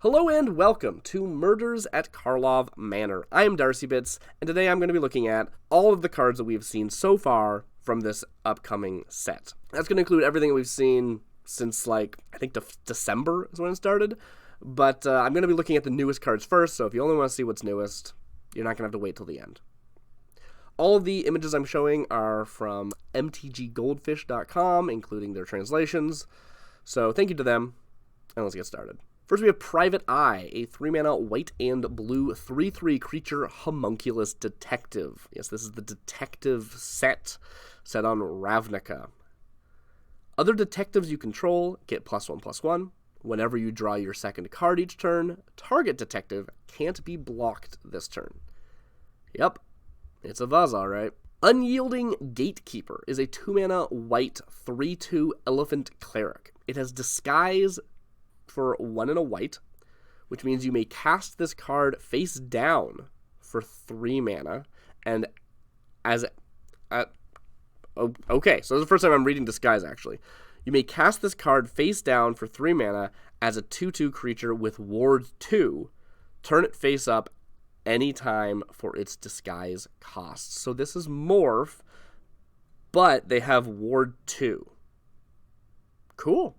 Hello and welcome to Murders at Karlov Manor. I am Darcy Bits, and today I'm going to be looking at all of the cards that we have seen so far from this upcoming set. That's going to include everything that we've seen since, I think December is when it started, but I'm going to be looking at the newest cards first, so if you only want to see what's newest, you're not going to have to wait till the end. All of the images I'm showing are from mtggoldfish.com, including their translations, so thank you to them, and let's get started. First, we have Private Eye, a 3-mana white and blue 3/3 creature homunculus detective. Yes, this is the detective set on Ravnica. Other detectives you control get +1/+1. Whenever you draw your second card each turn, target detective can't be blocked this turn. Yep, it's a Vuz, alright. Unyielding Gatekeeper is a 2-mana white 3/2 elephant cleric. It has Disguise for 1 and a white, which means you may cast this card face down for 3 mana, and okay, so this is the first time I'm reading Disguise, actually. You may cast this card face down for 3 mana as a 2/2 creature with Ward 2, turn it face up anytime for its Disguise costs. So this is Morph, but they have Ward 2. Cool.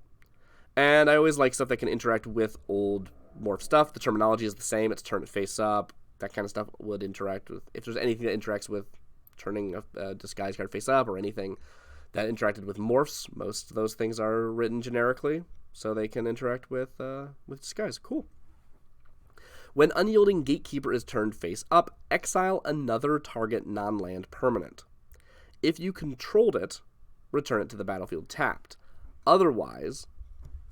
And I always like stuff that can interact with old Morph stuff. The terminology is the same. It's turn it face up. That kind of stuff would interact with, if there's anything that interacts with turning a Disguise card face up or anything that interacted with Morphs, most of those things are written generically, so they can interact with Disguise. Cool. When Unyielding Gatekeeper is turned face up, exile another target non-land permanent. If you controlled it, return it to the battlefield tapped. Otherwise,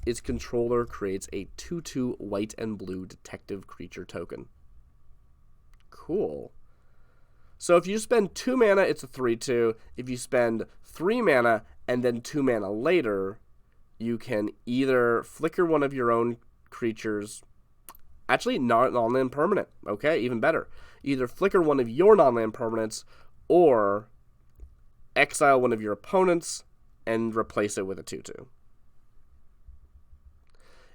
its controller creates a 2/2 white and blue detective creature token. Cool. So if you spend 2 mana, it's a 3/2. If you spend 3 mana and then 2 mana later, you can either flicker one of your own creatures. Actually, non-land permanent. Okay, even better. Either flicker one of your non-land permanents or exile one of your opponents and replace it with a 2/2.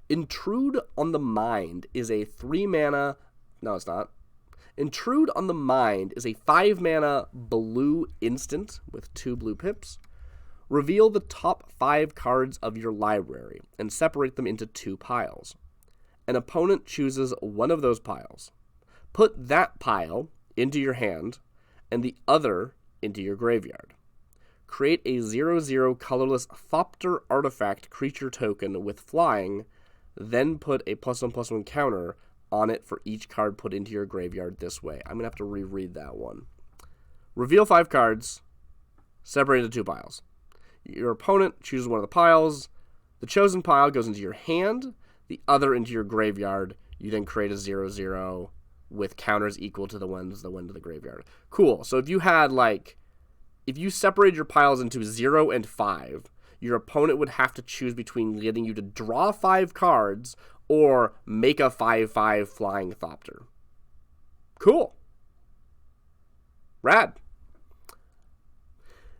Intrude on the Mind is a 3-mana... No, it's not. Intrude on the Mind is a 5-mana blue instant with 2 blue pips. Reveal the top 5 cards of your library and separate them into 2 piles. An opponent chooses one of those piles. Put that pile into your hand and the other into your graveyard. Create a 0/0 colorless Thopter artifact creature token with flying, then put a +1/+1 counter on it for each card put into your graveyard this way. I'm going to have to reread that one. Reveal 5 cards, separate into 2 piles. Your opponent chooses one of the piles. The chosen pile goes into your hand, the other into your graveyard. You then create a 0/0 with counters equal to the ones that went to the graveyard. Cool. So if you had, if you separated your piles into 0 and 5, your opponent would have to choose between getting you to draw 5 cards or make a 5/5 flying Thopter. Cool. Rad.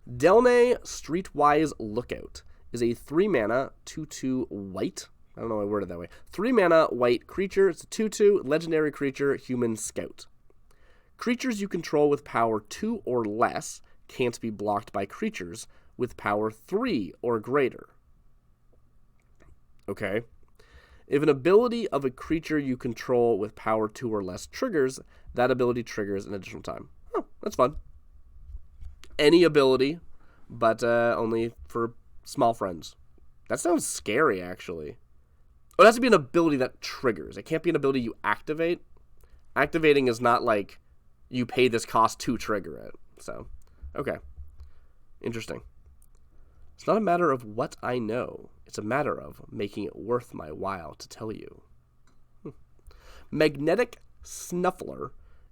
Delnay Streetwise Lookout is a 3-mana 2/2 white. I don't know why I worded it that way. 3-mana white creature. It's a 2/2 legendary creature, human scout. Creatures you control with power 2 or less can't be blocked by creatures with power 3 or greater. Okay. If an ability of a creature you control with power 2 or less triggers, that ability triggers an additional time. Oh, that's fun. Any ability, but only for small friends. That sounds scary, actually. Oh, it has to be an ability that triggers. It can't be an ability you activate. Activating is not like you pay this cost to trigger it. So, okay. Interesting. It's not a matter of what I know. It's a matter of making it worth my while to tell you. Magnetic Snuffler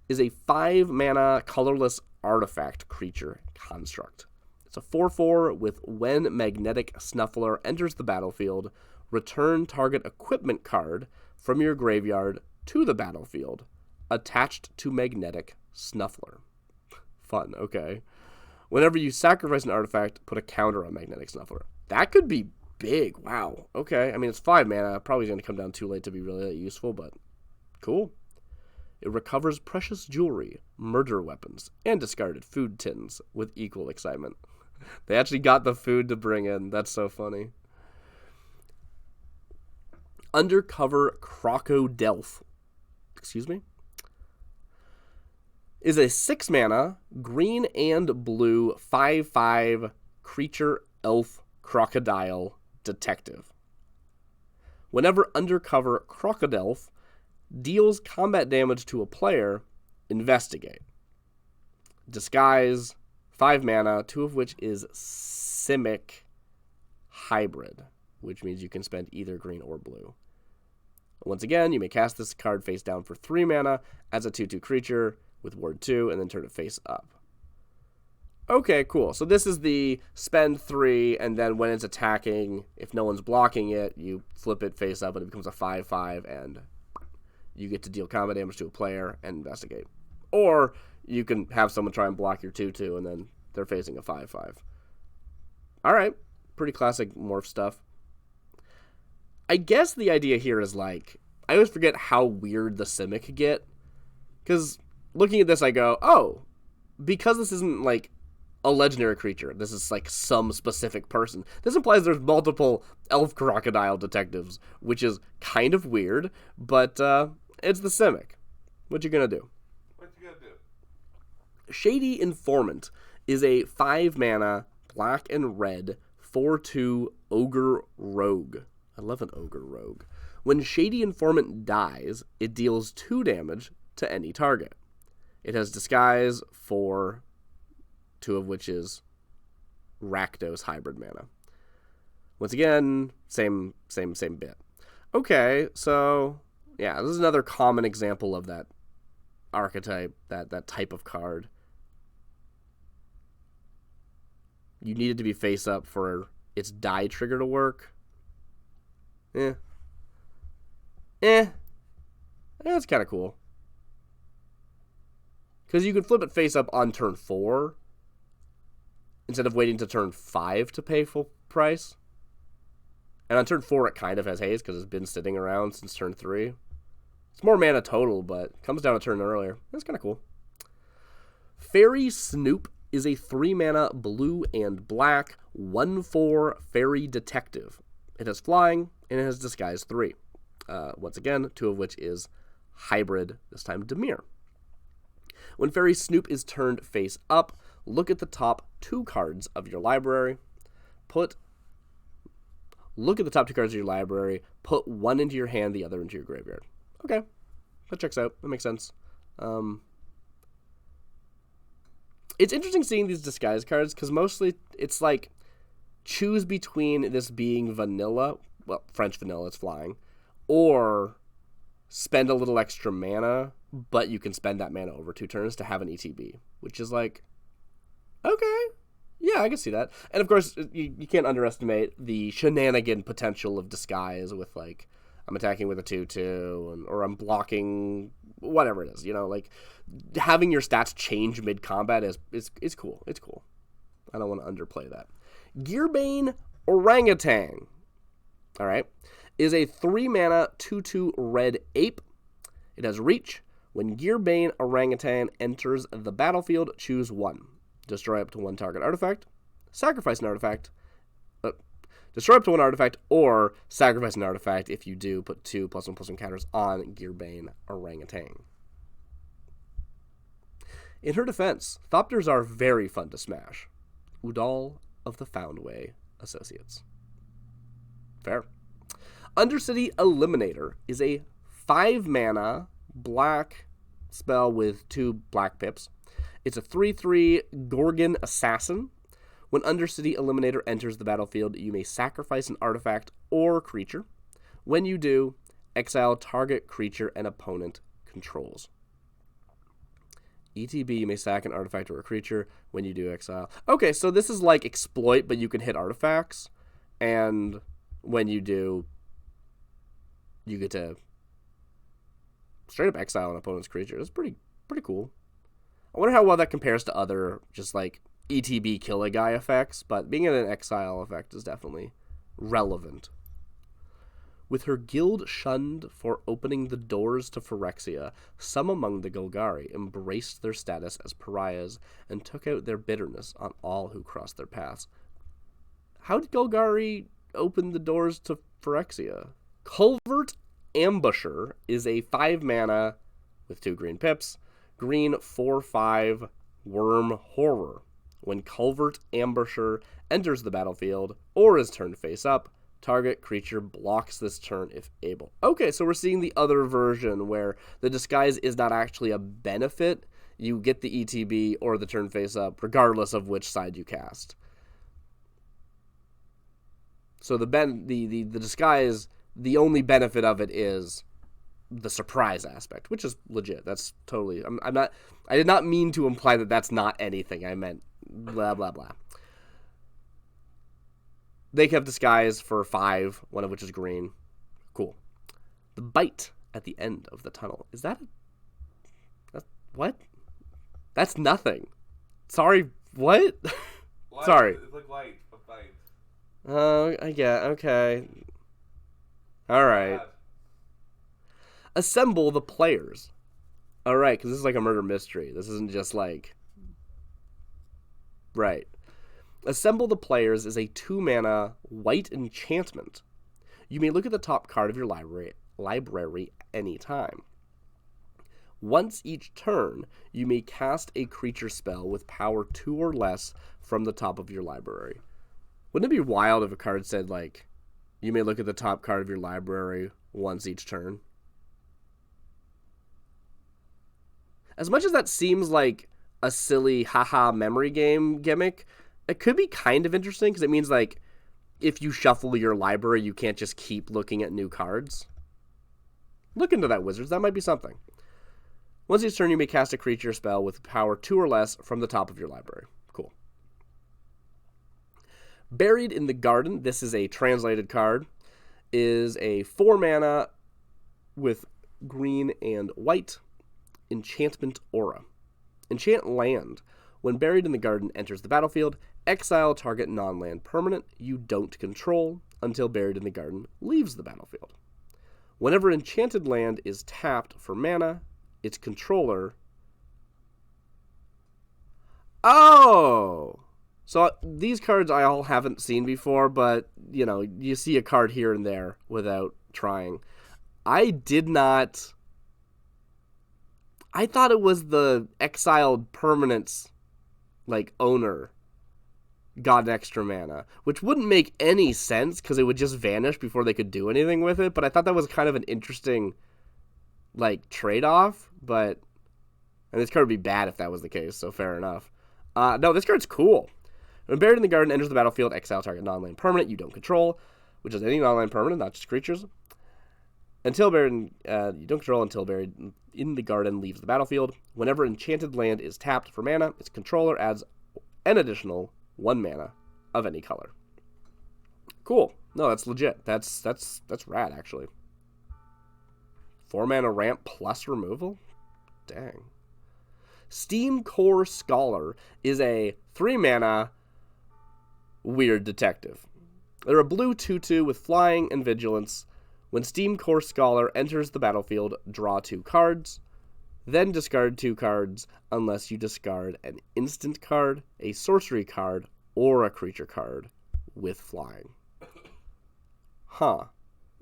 is a 5-mana colorless artifact creature construct. It's a 4/4 with when Magnetic Snuffler enters the battlefield, return target equipment card from your graveyard to the battlefield, attached to Magnetic Snuffler. Fun, okay. Whenever you sacrifice an artifact, put a counter on Magnetic Snuffler. That could be big. Wow. Okay. I mean, it's 5 mana. Probably going to come down too late to be really useful, but cool. It recovers precious jewelry, murder weapons, and discarded food tins with equal excitement. They actually got the food to bring in. That's so funny. Undercover Crocodile. Excuse me? Is a 6 mana, green and blue, 5/5 creature, elf, crocodile, detective. Whenever Undercover Crocodile deals combat damage to a player, investigate. Disguise, 5 mana, 2 of which is Simic Hybrid, which means you can spend either green or blue. Once again, you may cast this card face down for 3 mana as a 2/2 creature with ward 2, and then turn it face up. Okay, cool. So this is the spend 3, and then when it's attacking, if no one's blocking it, you flip it face up, and it becomes a 5/5, and you get to deal combat damage to a player and investigate. Or you can have someone try and block your 2/2, and then they're facing a 5/5. All right, pretty classic morph stuff. I guess the idea here is, like, I always forget how weird the Simic get, because looking at this, I go, oh, because this isn't, like, a legendary creature, this is, like, some specific person. This implies there's multiple elf crocodile detectives, which is kind of weird, but it's the Simic. What you gonna do? Shady Informant is a 5 mana, black and red, 4/2 ogre rogue. I love an ogre rogue. When Shady Informant dies, it deals 2 damage to any target. It has Disguise for 2 of which is Rakdos hybrid mana. Once again, same bit. Okay, so yeah, this is another common example of that archetype, that type of card. You need it to be face up for its die trigger to work. That's kind of cool. Because you can flip it face up on turn 4 instead of waiting to turn 5 to pay full price. And on turn 4 it kind of has haste because it's been sitting around since turn 3. It's more mana total, but it comes down a turn earlier. That's kind of cool. Fairy Snoop is a 3 mana blue and black 1/4 fairy detective. It has flying and it has Disguise 3. Once again, 2 of which is hybrid, this time Dimir. When Fairy Snoop is turned face up, look at the top 2 cards of your library. Put one into your hand, the other into your graveyard. Okay, that checks out. That makes sense. It's interesting seeing these disguise cards because mostly it's like choose between this being vanilla, well, French vanilla, it's flying, or spend a little extra mana, but you can spend that mana over 2 turns to have an ETB, which is like, okay, yeah, I can see that. And of course, you can't underestimate the shenanigan potential of disguise with, like, I'm attacking with a 2/2, or I'm blocking, whatever it is, you know, like, having your stats change mid-combat is cool. It's cool. I don't want to underplay that. Gearbane Orangutan, all right, is a 3 mana 2/2 red ape. It has reach. When Gearbane Orangutan enters the battlefield, choose 1. Destroy up to 1 target artifact. Sacrifice an artifact. Destroy up to 1 artifact, or sacrifice an artifact. If you do, put 2 +1/+1 counters on Gearbane Orangutan. In her defense, Thopters are very fun to smash. Udal of the Foundway Associates. Fair. Undercity Eliminator is a 5 mana black spell with 2 black pips. It's a 3/3 Gorgon Assassin. When Undercity Eliminator enters the battlefield, you may sacrifice an artifact or creature. When you do, exile target creature an opponent controls. ETB, you may sack an artifact or a creature. When you do, exile. Okay, so this is like exploit, but you can hit artifacts. And when you do, you get to straight up exile an opponent's creature. That's pretty cool. I wonder how well that compares to other just like ETB kill a guy effects, but being in an exile effect is definitely relevant. With her guild shunned for opening the doors to Phyrexia, some among the Golgari embraced their status as pariahs and took out their bitterness on all who crossed their paths. How did Golgari open the doors to Phyrexia? Culvert Ambusher is a 5 mana with 2 green pips, green 4/5 Worm Horror. When Culvert Ambusher enters the battlefield or is turned face up, target creature blocks this turn if able. Okay, so we're seeing the other version where the disguise is not actually a benefit. You get the ETB or the turn face up, regardless of which side you cast. So the disguise, the only benefit of it is the surprise aspect, which is legit. That's totally. I did not mean to imply that that's not anything. I meant blah blah blah. They have disguise for 5, one of which is green. Cool. The bite at the end of the tunnel. Is that what? That's nothing. Sorry, what? Light. Sorry. It's like light, but bite. I get, okay. Alright. Assemble the players. Alright, because this is like a murder mystery. This isn't just like... Right. Assemble the Players is a 2 mana white enchantment. You may look at the top card of your library anytime. Once each turn, you may cast a creature spell with power 2 or less from the top of your library. Wouldn't it be wild if a card said, like, you may look at the top card of your library once each turn? As much as that seems like a silly haha memory game gimmick, it could be kind of interesting because it means, like, if you shuffle your library, you can't just keep looking at new cards. Look into that, Wizards. That might be something. Once each turn, you may cast a creature spell with power 2 or less from the top of your library. Cool. Buried in the Garden, this is a translated card, is a 4 mana with green and white enchantment aura. Enchant land. When Buried in the Garden enters the battlefield, exile target non-land permanent you don't control until Buried in the Garden leaves the battlefield. Whenever enchanted land is tapped for mana, its controller... Oh! So these cards I all haven't seen before, but, you know, you see a card here and there without trying. I did not... I thought it was the exiled permanents, like, owner got extra mana, which wouldn't make any sense because it would just vanish before they could do anything with it, but I thought that was kind of an interesting, like, trade-off, but, and this card would be bad if that was the case, so fair enough. No, this card's cool. When Buried in the Garden enters the battlefield, exile target non-land permanent you don't control, which is any non-land permanent, not just creatures. Until Buried, you don't control until Buried in the Garden leaves the battlefield. Whenever enchanted land is tapped for mana, its controller adds an additional 1 mana of any color. Cool. No, that's legit. That's rad, actually. 4 mana ramp plus removal? Dang. Steam Core Scholar is a 3 mana weird detective. They're a blue 2/2 with flying and vigilance. When Steam Core Scholar enters the battlefield, draw 2 cards, then discard 2 cards unless you discard an instant card, a sorcery card, or a creature card with flying. Huh.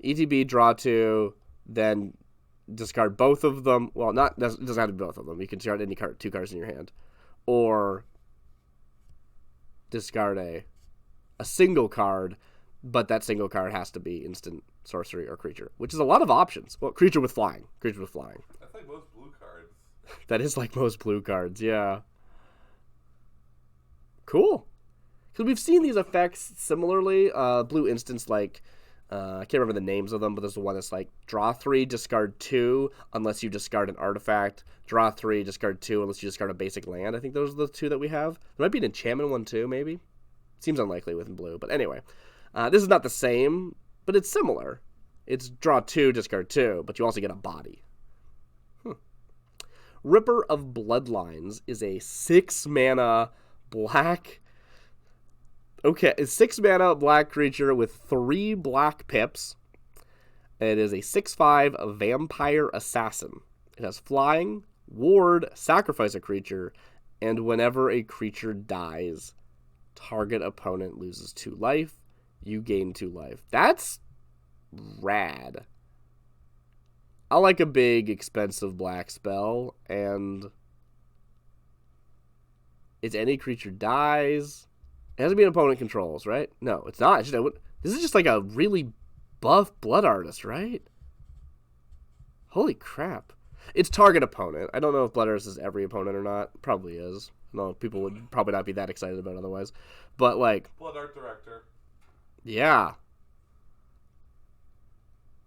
ETB, draw 2, then discard both of them. Well, it doesn't have to be both of them. You can discard any card, 2 cards in your hand. Or discard a single card, but that single card has to be instant, sorcery, or creature, which is a lot of options. Well, creature with flying. Creature with flying. That's like most blue cards. That is like most blue cards, yeah. Cool. Because we've seen these effects similarly. Blue instants, like, I can't remember the names of them, but there's the one that's like, draw 3, discard 2, unless you discard an artifact. Draw 3, discard 2, unless you discard a basic land. I think those are the 2 that we have. There might be an enchantment one too, maybe. Seems unlikely with blue, but anyway. This is not the same, but it's similar. It's draw 2, discard 2, but you also get a body. Ripper of Bloodlines is a 6 mana black Okay, a 6-mana black creature with 3 black pips. It is a 6/5 vampire assassin. It has flying, ward, sacrifice a creature, and whenever a creature dies, target opponent loses 2 life. You gain 2 life. That's rad. I like a big, expensive black spell, and it's any creature dies. It has to be an opponent controls, right? No, it's not. This is just like a really buff blood artist, right? Holy crap. It's target opponent. I don't know if blood artist is every opponent or not. Probably is. No, people would probably not be that excited about it otherwise. But, like... Blood art director. Yeah.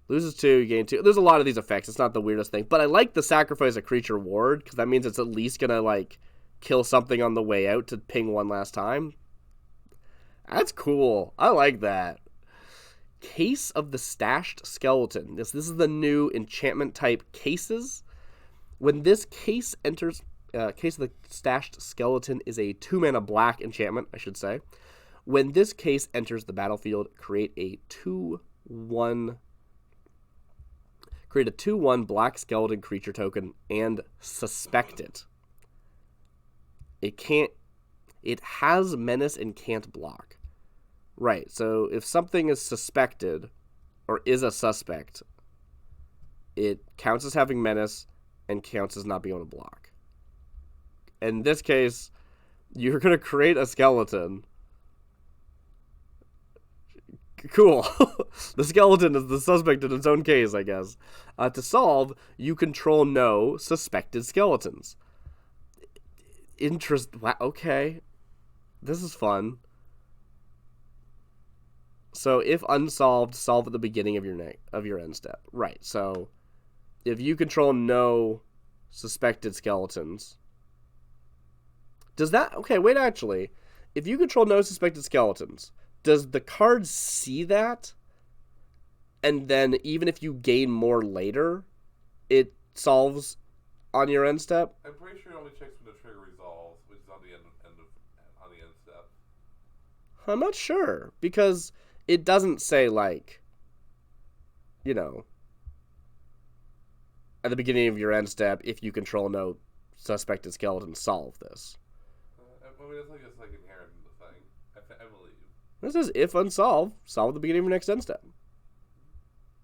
Loses 2, you gain 2. There's a lot of these effects. It's not the weirdest thing. But I like the sacrifice a creature ward, because that means it's at least going to, like, kill something on the way out to ping one last time. That's cool. I like that. Case of the Stashed Skeleton. This is the new enchantment type cases. When this case enters... Case of the Stashed Skeleton is a 2-mana black enchantment, I should say. When this case enters the battlefield, create a 2/1 black skeleton creature token and suspect it. It has menace and can't block. Right, so if something is suspected or is a suspect, it counts as having menace and counts as not being able to block. In this case, you're going to create a skeleton. Cool. The skeleton is the suspect in its own case, I guess. To solve, you control no suspected skeletons. Wow, okay. This is fun. So if unsolved, solve at the beginning of your end step. Right, so if you control no suspected skeletons... Does that... Okay, wait, actually. If you control no suspected skeletons, does the card see that? And then even if you gain more later, it solves on your end step? I'm pretty sure it only checks when the trigger resolves, which is on the end step. I'm not sure, because it doesn't say, like, you know, at the beginning of your end step, if you control no suspected skeletons, solve this. I mean, it's like inherent in the thing. I believe. This says, if unsolved, solve at the beginning of your next end step.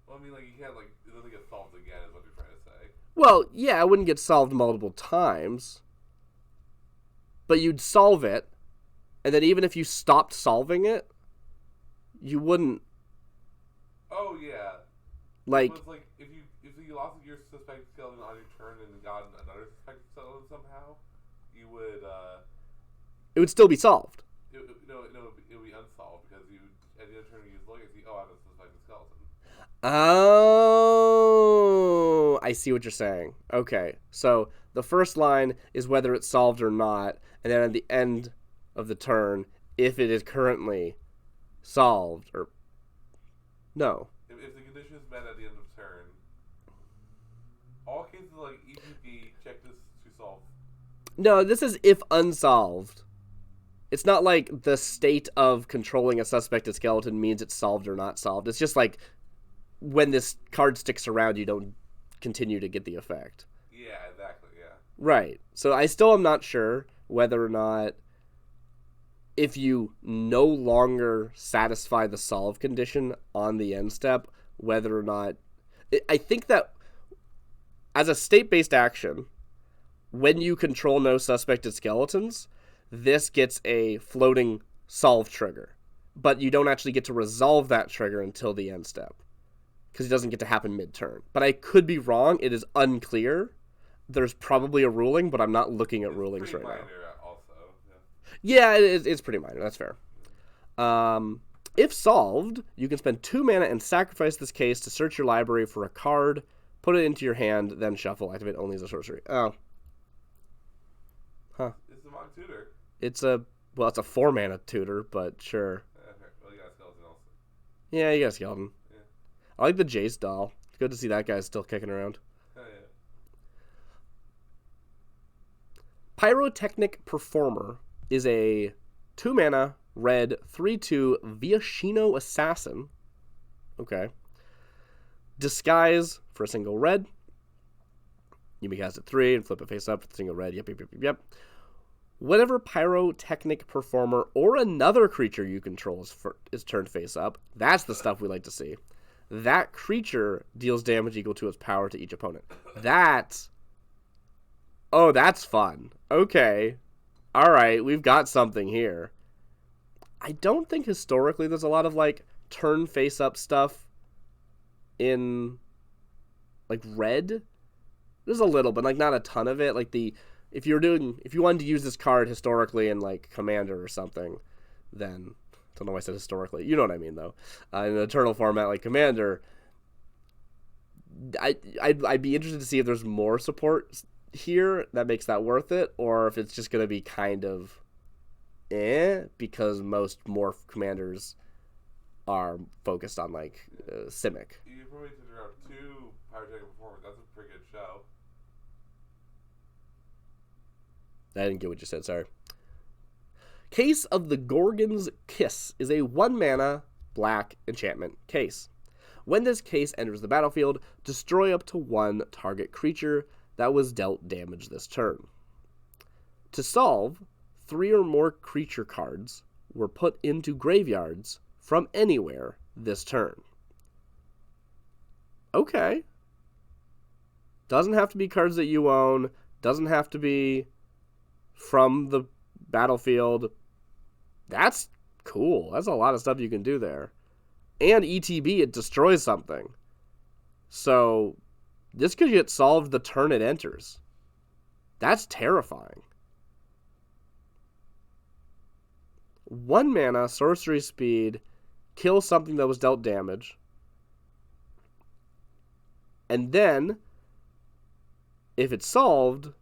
Well, I mean, like, you can't, like, it doesn't get solved again, is what you're trying to say. Well, yeah, it wouldn't get solved multiple times. But you'd solve it, and then even if you stopped solving it, you wouldn't... Oh, yeah. Like... So it's like, if you lost your suspected skeleton on your turn and got another suspected skeleton somehow, you would, It would still be solved. it would be unsolved, because you, at the end of the turn, you look and see, oh, I have a suspected skeleton. Oh, I see what you're saying. Okay, so the first line is whether it's solved or not, and then at the end of the turn, if it is currently solved, or... No. If the condition is met at the end of turn, all cases like EGP, check this to solve. No, this is if unsolved. It's not like the state of controlling a suspected skeleton means it's solved or not solved. It's just like when this card sticks around, you don't continue to get the effect. Yeah, exactly, yeah. Right. So I still am not sure whether or not if you no longer satisfy the solve condition on the end step, whether or not... I think that as a state-based action, when you control no suspected skeletons, this gets a floating solve trigger. But you don't actually get to resolve that trigger until the end step, because it doesn't get to happen mid-turn. But I could be wrong. It is unclear. There's probably a ruling, but I'm not looking at rulings right now. Also, yeah, it's pretty minor. That's fair. If solved, you can spend 2 mana and sacrifice this case to search your library for a card, put it into your hand, then shuffle. Activate only as a sorcery. Oh. Huh. It's a Monk Tutor. It's a 4-mana tutor, but sure. Well, you got a skeleton also. Yeah, you got a skeleton. Yeah. I like the Jace doll. It's good to see that guy's still kicking around. Oh, yeah. Pyrotechnic Performer is a 2-mana red, 3/2 Viashino Assassin. Okay. Disguise for a single red. You may cast it 3 and flip it face up with a single red. Yep. Whatever pyrotechnic performer or another creature you control is turned face up. That's the stuff we like to see. That creature deals damage equal to its power to each opponent. That's fun. Okay. All right, we've got something here. I don't think historically there's a lot of like turn face up stuff in like red. There's a little, but like not a ton of it. Like if you wanted to use this card historically in like Commander or something, then I don't know why I said historically. You know what I mean though. In an Eternal format like Commander, I'd be interested to see if there's more support here that makes that worth it, or if it's just gonna be kind of because most Morph Commanders are focused on like Simic. You probably took around 2 pyrotechnic performers. That's a pretty good show. I didn't get what you said, sorry. Case of the Gorgon's Kiss is a 1-mana black enchantment case. When this case enters the battlefield, destroy up to 1 target creature that was dealt damage this turn. To solve, 3 or more creature cards were put into graveyards from anywhere this turn. Okay. Doesn't have to be cards that you own. Doesn't have to be from the battlefield. That's cool. That's a lot of stuff you can do there. And ETB, it destroys something. So this could get solved the turn it enters. That's terrifying. 1 mana, sorcery speed, kill something that was dealt damage. And then, if it's solved,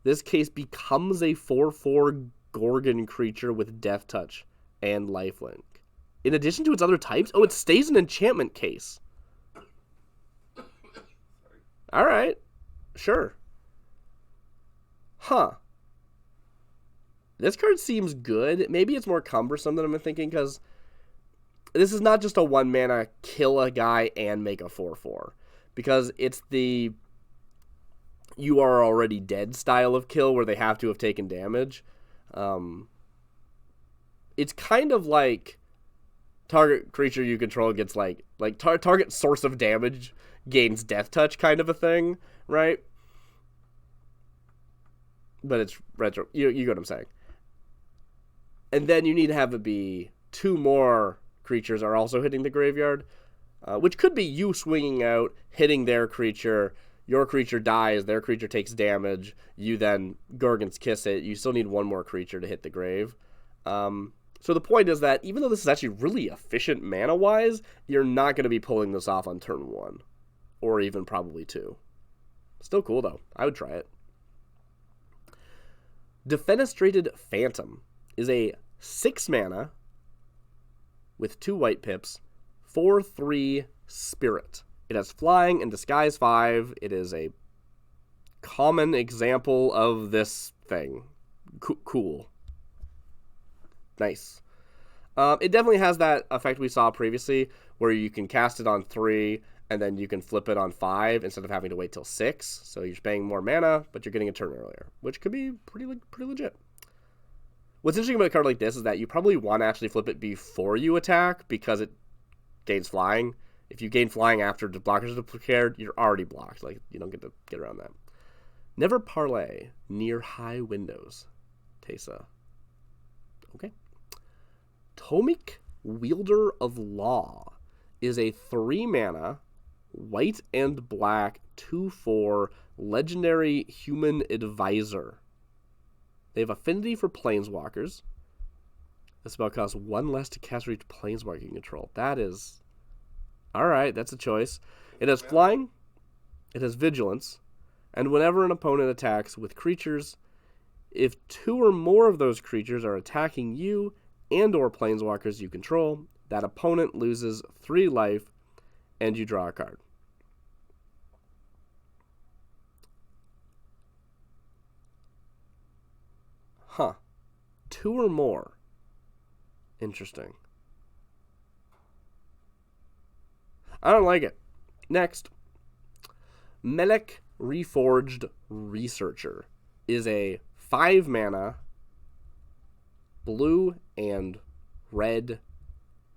this case becomes a 4/4 Gorgon creature with Death Touch and Lifelink. In addition to its other types, it stays an enchantment case. Alright, sure. Huh. This card seems good. Maybe it's more cumbersome than I'm thinking, because this is not just a 1-mana kill a guy and make a 4/4. Because it's the you are already dead style of kill where they have to have taken damage. It's kind of like target creature you control gets target source of damage gains Death Touch kind of a thing, right? But it's retro. You get what I'm saying. And then you need to have it be 2 more creatures are also hitting the graveyard, which could be you swinging out, hitting their creature, your creature dies, their creature takes damage, you then Gorgon's Kiss it, you still need 1 more creature to hit the grave. So the point is that even though this is actually really efficient mana-wise, you're not going to be pulling this off on turn 1, or even probably 2. Still cool though, I would try it. Defenestrated Phantom is a 6-mana with 2 white pips, 4/3 spirit. It has flying and disguise 5. It is a common example of this thing. Cool. Nice. It definitely has that effect we saw previously, where you can cast it on 3, and then you can flip it on 5 instead of having to wait till 6. So you're paying more mana, but you're getting a turn earlier, which could be pretty legit. What's interesting about a card like this is that you probably want to actually flip it before you attack, because it gains flying. If you gain flying after the blockers are prepared, you're already blocked. Like, you don't get to get around that. Never parlay near high windows. Teysa. Okay. Tomik, Wielder of Law, is a 3-mana, white and black, 2/4 legendary human advisor. They have affinity for planeswalkers. The spell costs 1 less to cast for each planeswalker you control. That is... Alright, that's a choice. It has flying, it has vigilance, and whenever an opponent attacks with creatures, if 2 or more of those creatures are attacking you and or planeswalkers you control, that opponent loses 3 life and you draw a card. Huh. 2 or more. Interesting. I don't like it. Next, Melek Reforged Researcher is a 5 mana blue and red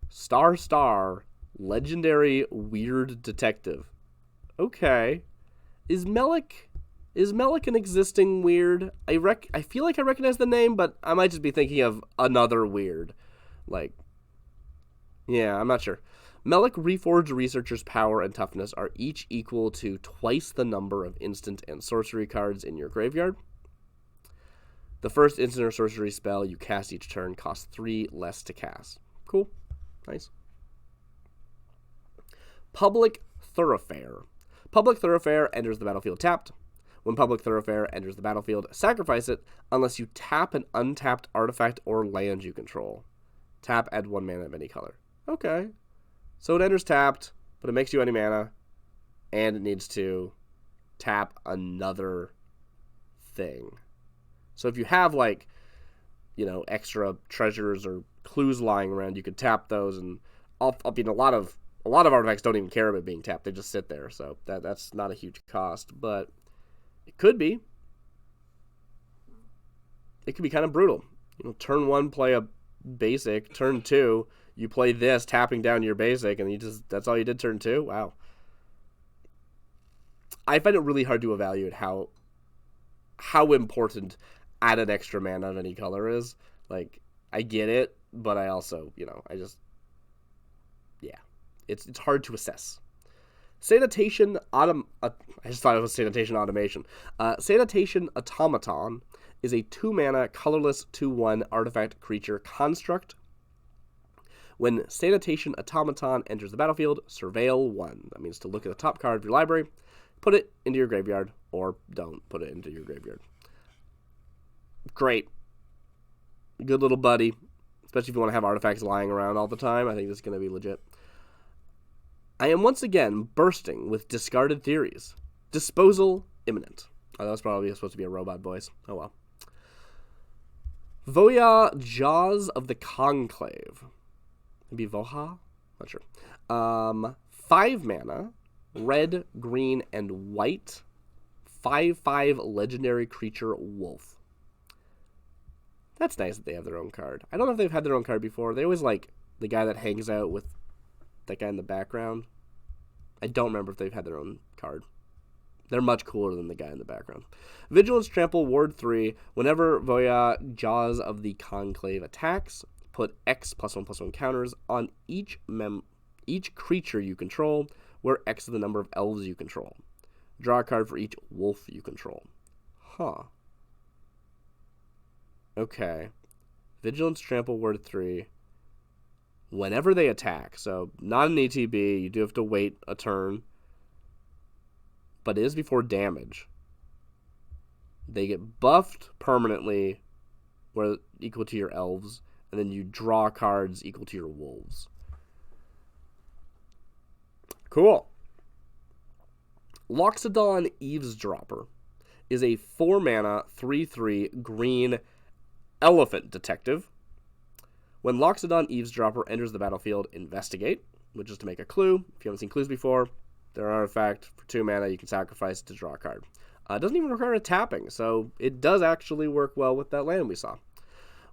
star legendary weird detective. Okay. Is Melek an existing weird? I feel like I recognize the name, but I might just be thinking of another weird. Like, yeah, I'm not sure. Melek Reforged Researcher's power and toughness are each equal to twice the number of instant and sorcery cards in your graveyard. The first instant or sorcery spell you cast each turn costs 3 less to cast. Cool. Nice. Public Thoroughfare. Public Thoroughfare enters the battlefield tapped. When Public Thoroughfare enters the battlefield, sacrifice it unless you tap an untapped artifact or land you control. Tap, add 1 mana of any color. Okay. So it enters tapped, but it makes you any mana, and it needs to tap another thing. So if you have, like, you know, extra treasures or clues lying around, you could tap those, and a lot of artifacts don't even care about being tapped; they just sit there. So that's not a huge cost, but it could be. It could be kind of brutal. You know, turn 1, play a basic. Turn 2, you play this, tapping down your basic, and that's all you did turn 2? Wow. I find it really hard to evaluate how important add an extra mana of any color is. Like, I get it, but I also, it's hard to assess. Sanitation I just thought it was Sanitation Automation. Sanitation Automaton is a 2 mana colorless 2/1 artifact creature construct. When Sanitation Automaton enters the battlefield, surveil 1. That means to look at the top card of your library, put it into your graveyard, or don't put it into your graveyard. Great. Good little buddy. Especially if you want to have artifacts lying around all the time. I think this is going to be legit. I am once again bursting with discarded theories. Disposal imminent. Oh, that was probably supposed to be a robot voice. Oh well. Voya Jaws of the Conclave. Maybe Voha? Not sure. 5 mana, red, green, and white. 5/5 legendary creature wolf. That's nice that they have their own card. I don't know if they've had their own card before. They always like the guy that hangs out with that guy in the background. I don't remember if they've had their own card. They're much cooler than the guy in the background. Vigilance Trample, Ward 3. Whenever Voya Jaws of the Conclave attacks, put X +1/+1 counters on each creature you control, where X is the number of elves you control. Draw a card for each wolf you control. Huh. Okay. Vigilance Trample, Word 3. Whenever they attack, so not an ETB, you do have to wait a turn, but it is before damage. They get buffed permanently, where equal to your elves, and then you draw cards equal to your wolves. Cool. Loxodon Eavesdropper is a 4 mana 3/3 green elephant detective. When Loxodon Eavesdropper enters the battlefield, investigate, which is to make a clue. If you haven't seen clues before, they're an artifact for 2 mana. You can sacrifice it to draw a card. It doesn't even require a tapping, so it does actually work well with that land we saw.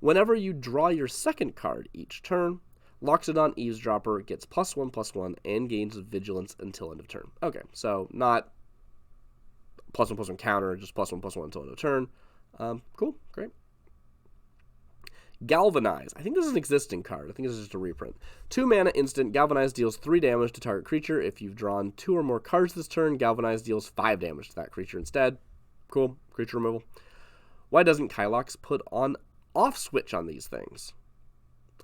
Whenever you draw your second card each turn, Loxodon Eavesdropper gets +1/+1 and gains vigilance until end of turn. Okay, so not +1/+1 counter, just +1/+1 until end of turn. Cool, great. Galvanize. I think this is an existing card. I think this is just a reprint. 2 mana instant. Galvanize deals 3 damage to target creature. If you've drawn 2 or more cards this turn, Galvanize deals 5 damage to that creature instead. Cool. Creature removal. Why doesn't Kylox put on off switch on these things?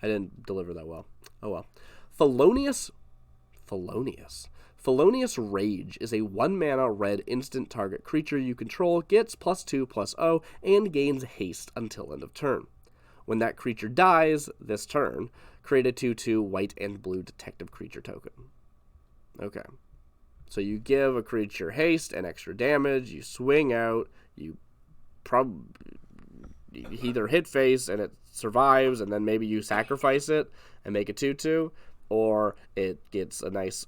I didn't deliver that well. Oh well. Felonious Rage is a 1 mana red instant. Target creature you control gets +2/+0 and gains haste until end of turn. When that creature dies this turn, create a 2/2 white and blue detective creature token. Okay. So you give a creature haste and extra damage, you swing out, you either hit face and it survives, and then maybe you sacrifice it and make a 2/2, or it gets a nice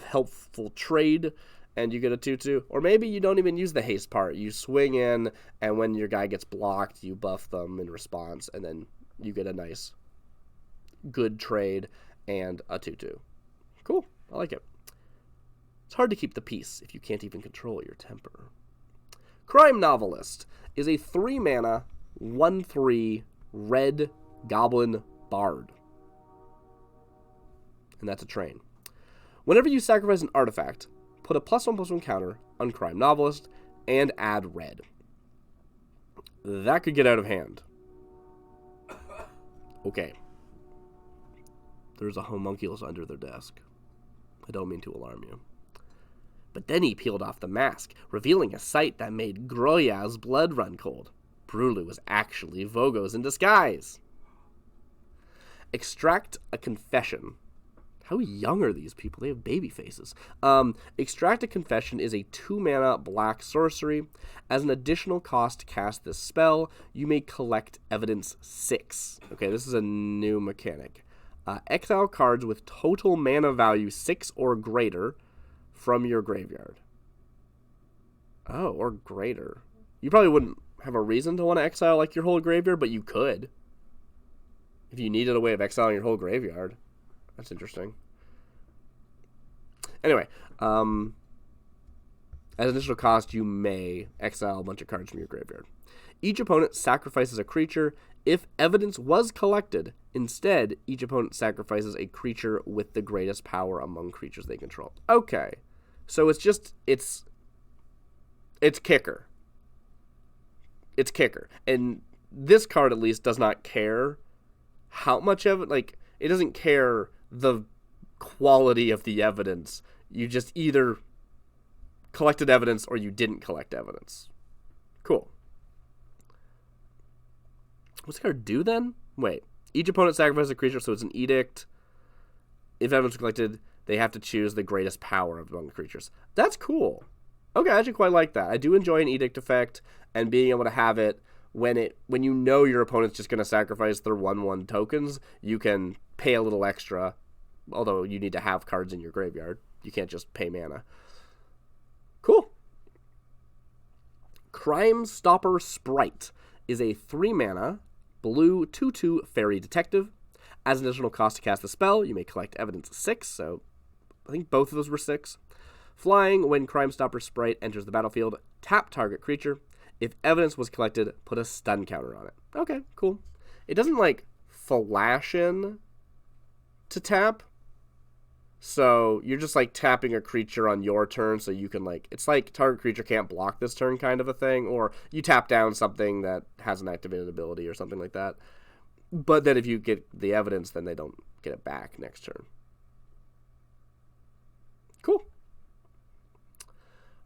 helpful trade and you get a 2/2, or maybe you don't even use the haste part. You swing in, and when your guy gets blocked, you buff them in response, and then you get a nice good trade and a 2/2. Cool. I like it. It's hard to keep the peace if you can't even control your temper. Crime Novelist is a 3-mana, 1/3 red goblin bard. And that's a train. Whenever you sacrifice an artifact, put a +1/+1 counter on Crime Novelist and add red. That could get out of hand. Okay. There's a homunculus under their desk. I don't mean to alarm you. But then he peeled off the mask, revealing a sight that made Groya's blood run cold. Brulu was actually Vogos in disguise. Extract a confession. How young are these people? They have baby faces. Extract a Confession is a 2-mana black sorcery. As an additional cost to cast this spell, you may collect evidence 6. Okay, this is a new mechanic. Exile cards with total mana value 6 or greater from your graveyard. Oh, or greater. You probably wouldn't have a reason to want to exile like your whole graveyard, but you could. If you needed a way of exiling your whole graveyard. That's interesting. Anyway, as an additional cost, you may exile a bunch of cards from your graveyard. Each opponent sacrifices a creature. If evidence was collected, instead, each opponent sacrifices a creature with the greatest power among creatures they control. Okay, so it's kicker. It's kicker. And this card, at least, does not care how much of it, like, it doesn't care the quality of the evidence. You just either collected evidence or you didn't collect evidence. Cool. What's the card do then? Wait. Each opponent sacrifices a creature, so it's an edict. If evidence is collected, they have to choose the greatest power among the creatures. That's cool. Okay, I actually quite like that. I do enjoy an edict effect and being able to have it when you know your opponent's just going to sacrifice their 1/1 tokens, you can pay a little extra, although you need to have cards in your graveyard. You can't just pay mana. Cool. Crime Stopper Sprite is a 3-mana, blue 2/2 fairy detective. As an additional cost to cast the spell, you may collect evidence 6, so I think both of those were 6. Flying, when Crime Stopper Sprite enters the battlefield, tap target creature. If evidence was collected, put a stun counter on it. Okay, cool. It doesn't, like, flash in to tap. So you're just, like, tapping a creature on your turn so you can, like... It's like target creature can't block this turn kind of a thing. Or you tap down something that has an activated ability or something like that. But then if you get the evidence, then they don't get it back next turn. Cool.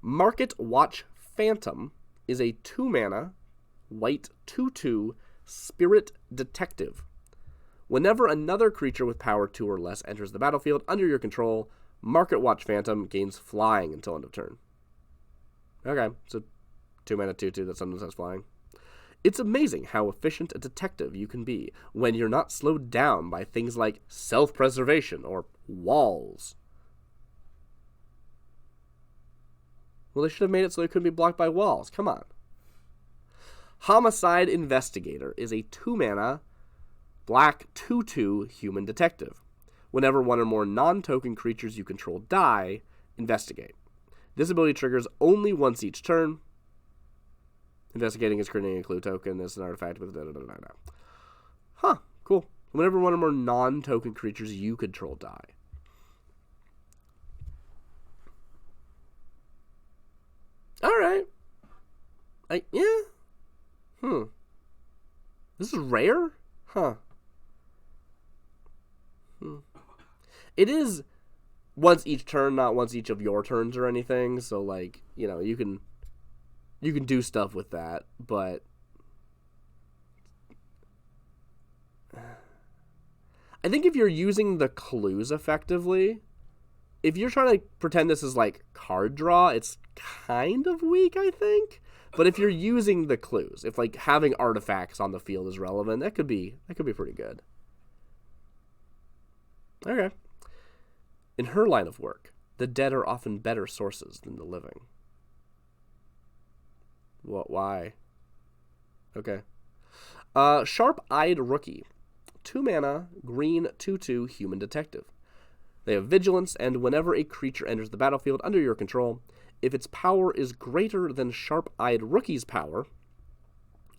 Market Watch Phantom is a 2-mana, white 2/2 spirit detective. Whenever another creature with power 2 or less enters the battlefield under your control, Market Watch Phantom gains flying until end of turn. Okay, so 2-mana 2/2 that sometimes has flying. It's amazing how efficient a detective you can be when you're not slowed down by things like self-preservation or walls. Well, they should have made it so they couldn't be blocked by walls. Come on. Homicide Investigator is a 2-mana, black 2/2 human detective. Whenever one or more non-token creatures you control die, investigate. This ability triggers only once each turn. Investigating is creating a clue token. This is an artifact with da-da-da-da-da. Huh, cool. Whenever one or more non-token creatures you control die. Alright. Yeah. This is rare? Huh. It is once each turn, not once each of your turns or anything. So, like, you know, you can do stuff with that, but I think if you're using the clues effectively, if you're trying to pretend this is like card draw, it's kind of weak, I think. But if you're using the clues, if like having artifacts on the field is relevant, that could be pretty good. Okay. In her line of work, the dead are often better sources than the living. What? Why? Okay. Sharp-eyed rookie. 2 mana, green, 2/2 human detective. They have vigilance, and whenever a creature enters the battlefield under your control, if its power is greater than Sharp-eyed Rookie's power,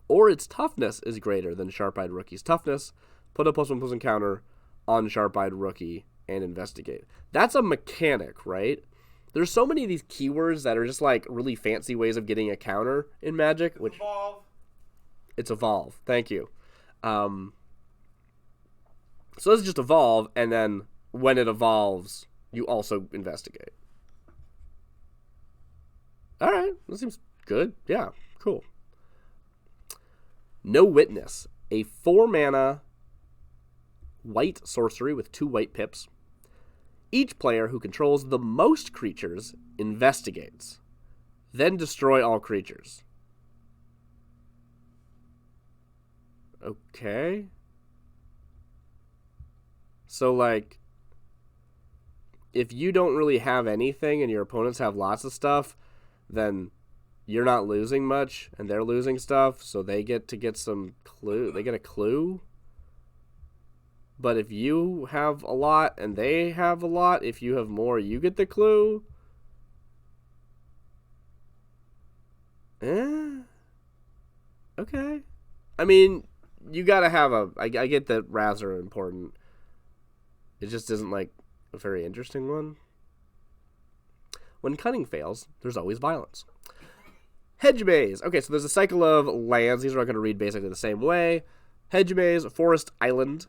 or its toughness is greater than Sharp-eyed Rookie's toughness, put a +1/+1 counter on Sharp-eyed Rookie and investigate. That's a mechanic, right? There's so many of these keywords that are just like really fancy ways of getting a counter in Magic. Which Evolve. It's evolve. Thank you. So let's just evolve, and then when it evolves, you also investigate. All right, that seems good. Yeah, cool. No Witness, a 4 mana white sorcery with 2 white pips. Each player who controls the most creatures investigates, then destroy all creatures. Okay. So, like, if you don't really have anything and your opponents have lots of stuff, then you're not losing much and they're losing stuff, so they get to get some clue. They get a clue. But if you have a lot and they have a lot, if you have more, you get the clue. Okay. I mean, you gotta have I get that wraths are important. It just isn't, like, a very interesting one. When cunning fails, there's always violence. Hedge Maze. Okay, so there's a cycle of lands. These are all going to read basically the same way. Hedge Maze, Forest Island.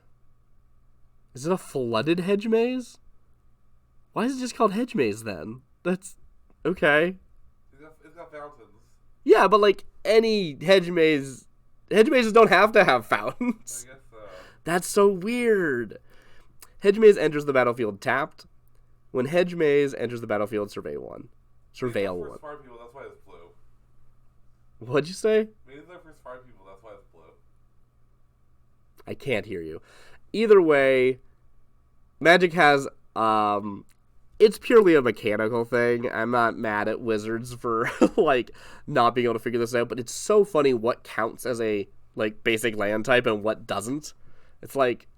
Is it a flooded hedge maze? Why is it just called Hedge Maze then? That's okay. It's got fountains. Yeah, but like any hedge mazes don't have to have fountains. I guess so. That's so weird. Hedge Maze enters the battlefield tapped. When Hedge Maze enters the battlefield, surveil 1. Surveil 1. First 5 people, that's why it's blue. What'd you say? Maybe the first 5 people, that's why it's blue. I can't hear you. Either way, Magic has, it's purely a mechanical thing. I'm not mad at Wizards for, like, not being able to figure this out, but it's so funny what counts as a, like, basic land type and what doesn't. It's like,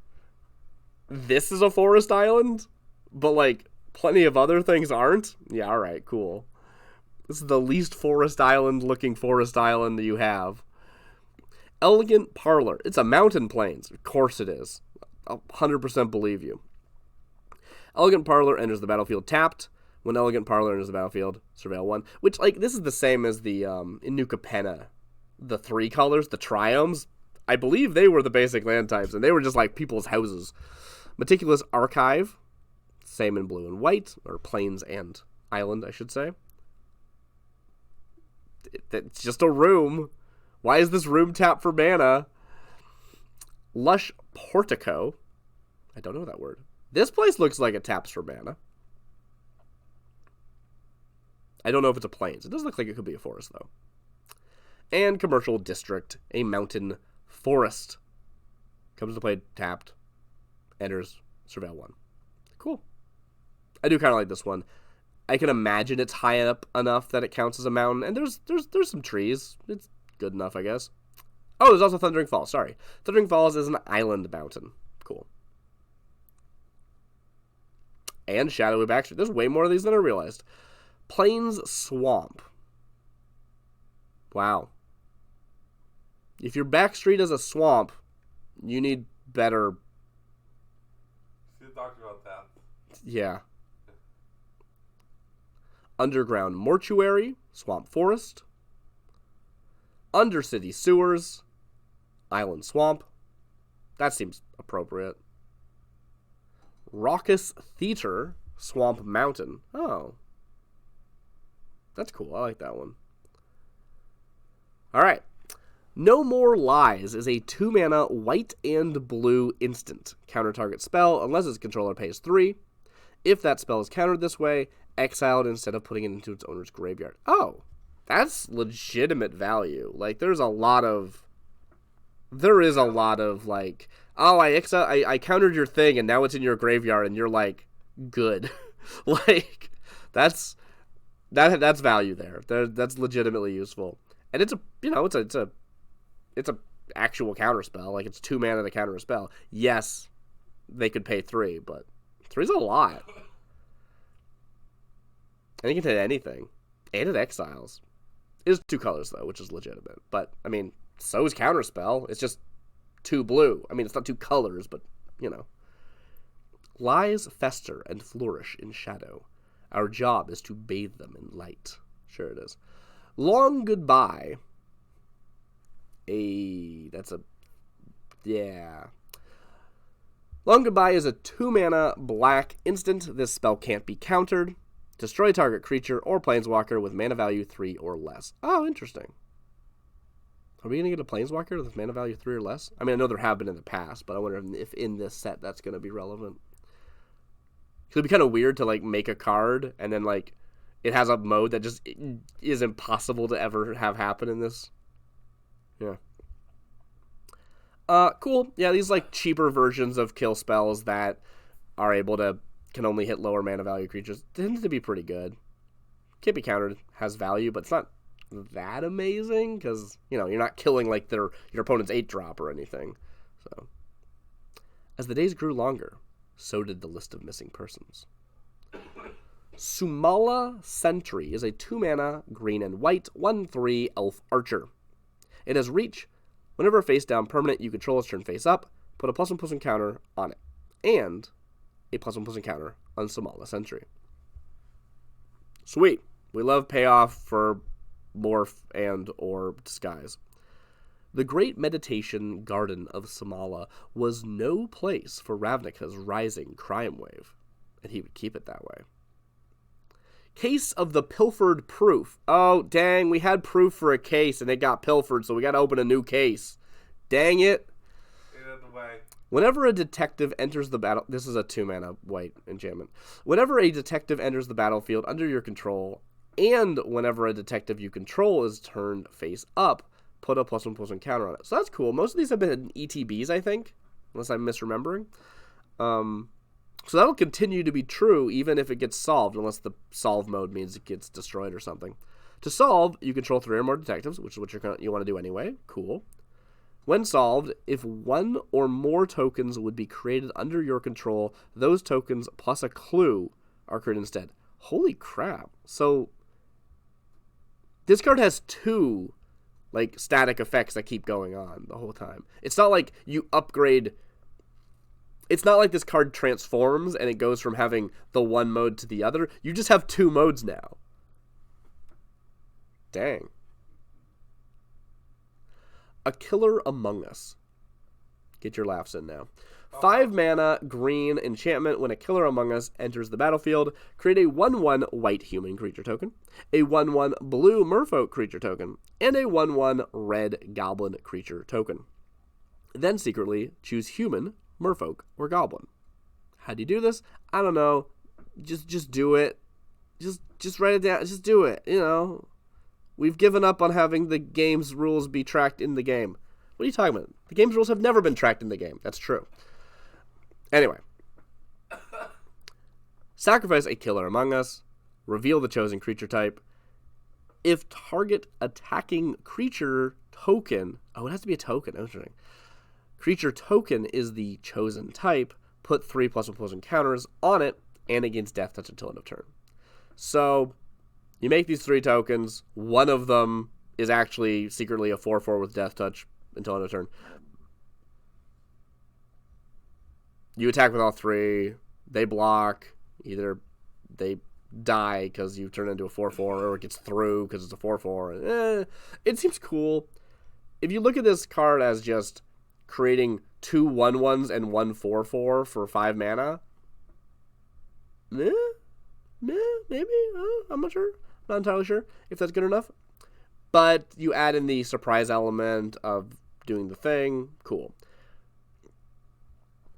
this is a forest island, but, like, plenty of other things aren't? Yeah, alright, cool. This is the least forest island-looking forest island that you have. Elegant Parlor. It's a mountain plains. Of course it is. I'll 100% believe you. Elegant Parlor enters the battlefield tapped. When Elegant Parlor enters the battlefield, surveil 1. Which, like, this is the same as the, in New Capenna. The 3 colors, the triomes. I believe they were the basic land types, and they were just, like, people's houses. Meticulous Archive. Same in blue and white, or plains and island, I should say. It's just a room. Why is this room tapped for mana? Lush Portico. I don't know that word. This place looks like it taps for mana. I don't know if it's a plains. It does look like it could be a forest, though. And Commercial District, a mountain forest. Comes to play tapped. Enters, surveil 1. Cool. I do kind of like this one. I can imagine it's high up enough that it counts as a mountain, and there's some trees. It's good enough, I guess. Oh, there's also Thundering Falls. Sorry. Thundering Falls is an island mountain. Cool. And Shadowy Backstreet. There's way more of these than I realized. Plains Swamp. Wow. If your backstreet is a swamp, you need better... See the doctor about that. Yeah. Underground Mortuary, Swamp Forest. Undercity Sewers, Island Swamp. That seems appropriate. Raucous Theater, Swamp Mountain. Oh. That's cool. I like that one. Alright. No More Lies is a 2-mana white and blue instant. Counter target spell unless its controller pays 3. If that spell is countered this way, exile it instead of putting it into its owner's graveyard. Oh. that's legitimate value. Like, there is a lot of, like, oh, I countered your thing, and now it's in your graveyard, and you're like, good. Like, that's value there. That's legitimately useful. And it's a, it's a actual counterspell. Like, it's 2 mana to counter a spell. Yes, they could pay 3, but 3's a lot. And you can hit anything. And it exiles. It is 2 colors, though, which is legitimate. But, I mean, so is counterspell. It's just 2 blue. I mean, it's not 2 colors, but, Lies fester and flourish in shadow. Our job is to bathe them in light. Sure it is. Long goodbye. Long Goodbye is a 2 mana black instant. This spell can't be countered. Destroy target creature or planeswalker with mana value 3 or less. Oh, interesting. Are we going to get a planeswalker with mana value 3 or less? I mean, I know there have been in the past, but I wonder if in this set that's going to be relevant. It'd be kind of weird to, like, make a card and then, like, it has a mode that just is impossible to ever have happen in this. Yeah. Cool. Yeah, these, like, cheaper versions of kill spells that are able to, can only hit lower mana value creatures tend to be pretty good. Can't be countered, has value, but it's not that amazing because, you're not killing, like, your opponent's 8-drop or anything. So, as the days grew longer, so did the list of missing persons. Sumala Sentry is a 2 mana, green and white, 1/3 elf archer. It has reach. Whenever a face-down permanent you control is turned face-up, put a +1/+1 counter on it, and a +1/+1 counter on Sumala Sentry. Sweet. We love payoff for morph and or disguise. The great meditation garden of Sumala was no place for Ravnica's rising crime wave, and he would keep it that way. Case of the pilfered proof. Oh, dang, we had proof for a case, and it got pilfered, so we got to open a new case. Dang it. Get out of the way. Whenever a detective enters the battle... This is a 2 mana white enchantment. Whenever a detective enters the battlefield under your control, and whenever a detective you control is turned face up, put a +1/+1 counter on it. So that's cool. Most of these have been ETBs, I think, unless I'm misremembering. So that'll continue to be true even if it gets solved, unless the solve mode means it gets destroyed or something. To solve, you control 3 or more detectives, which is what you want to do anyway. Cool. When solved, if 1 or more tokens would be created under your control, those tokens plus a clue are created instead. Holy crap. So this card has 2 like static effects that keep going on the whole time. It's not like you upgrade. It's not like this card transforms and it goes from having the one mode to the other. You just have 2 modes now. Dang. A Killer Among Us. Get your laughs in now. 5 mana, green enchantment. When a Killer Among Us enters the battlefield, create a 1/1 white human creature token, a 1/1 blue merfolk creature token, and a 1/1 red goblin creature token. Then secretly choose human, merfolk, or goblin. How do you do this? I don't know. Just do it. Just write it down. Just do it. We've given up on having the game's rules be tracked in the game. What are you talking about? The game's rules have never been tracked in the game. That's true. Anyway. Sacrifice a Killer Among Us. Reveal the chosen creature type. If target attacking creature token... Oh, it has to be a token. Interesting. Creature token is the chosen type. Put 3 +1/+1 counters on it and against death touch until end of turn. So... you make these 3 tokens. One of them is actually secretly a 4/4 with death touch until end of turn. You attack with all 3. They block. Either they die because you turn into a 4/4, or it gets through because it's a 4/4. It seems cool. If you look at this card as just creating 2 1/1s and 1 4/4 for 5 mana, maybe. I'm not sure. Not entirely sure if that's good enough. But you add in the surprise element of doing the thing. Cool.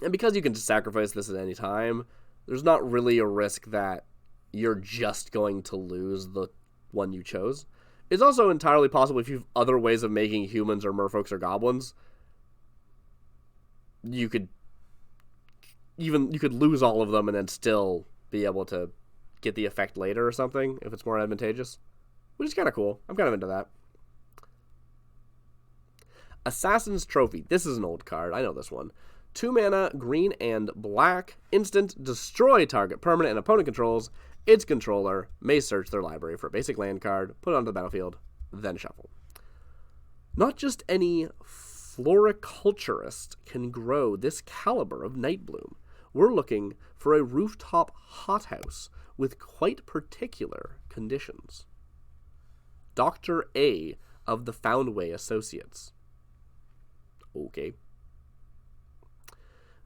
And because you can just sacrifice this at any time, there's not really a risk that you're just going to lose the one you chose. It's also entirely possible if you have other ways of making humans or merfolks or goblins, you could lose all of them and then still be able to get the effect later or something if it's more advantageous, which is kind of cool. I'm kind of into that. Assassin's Trophy. This is an old card. I know this one. 2 mana, green and black. Instant, destroy target permanent and opponent controls. Its controller may search their library for a basic land card, put it onto the battlefield, then shuffle. Not just any floriculturist can grow this caliber of Nightbloom. We're looking for a rooftop hothouse with quite particular conditions. Dr. A of the Foundway Associates. Okay.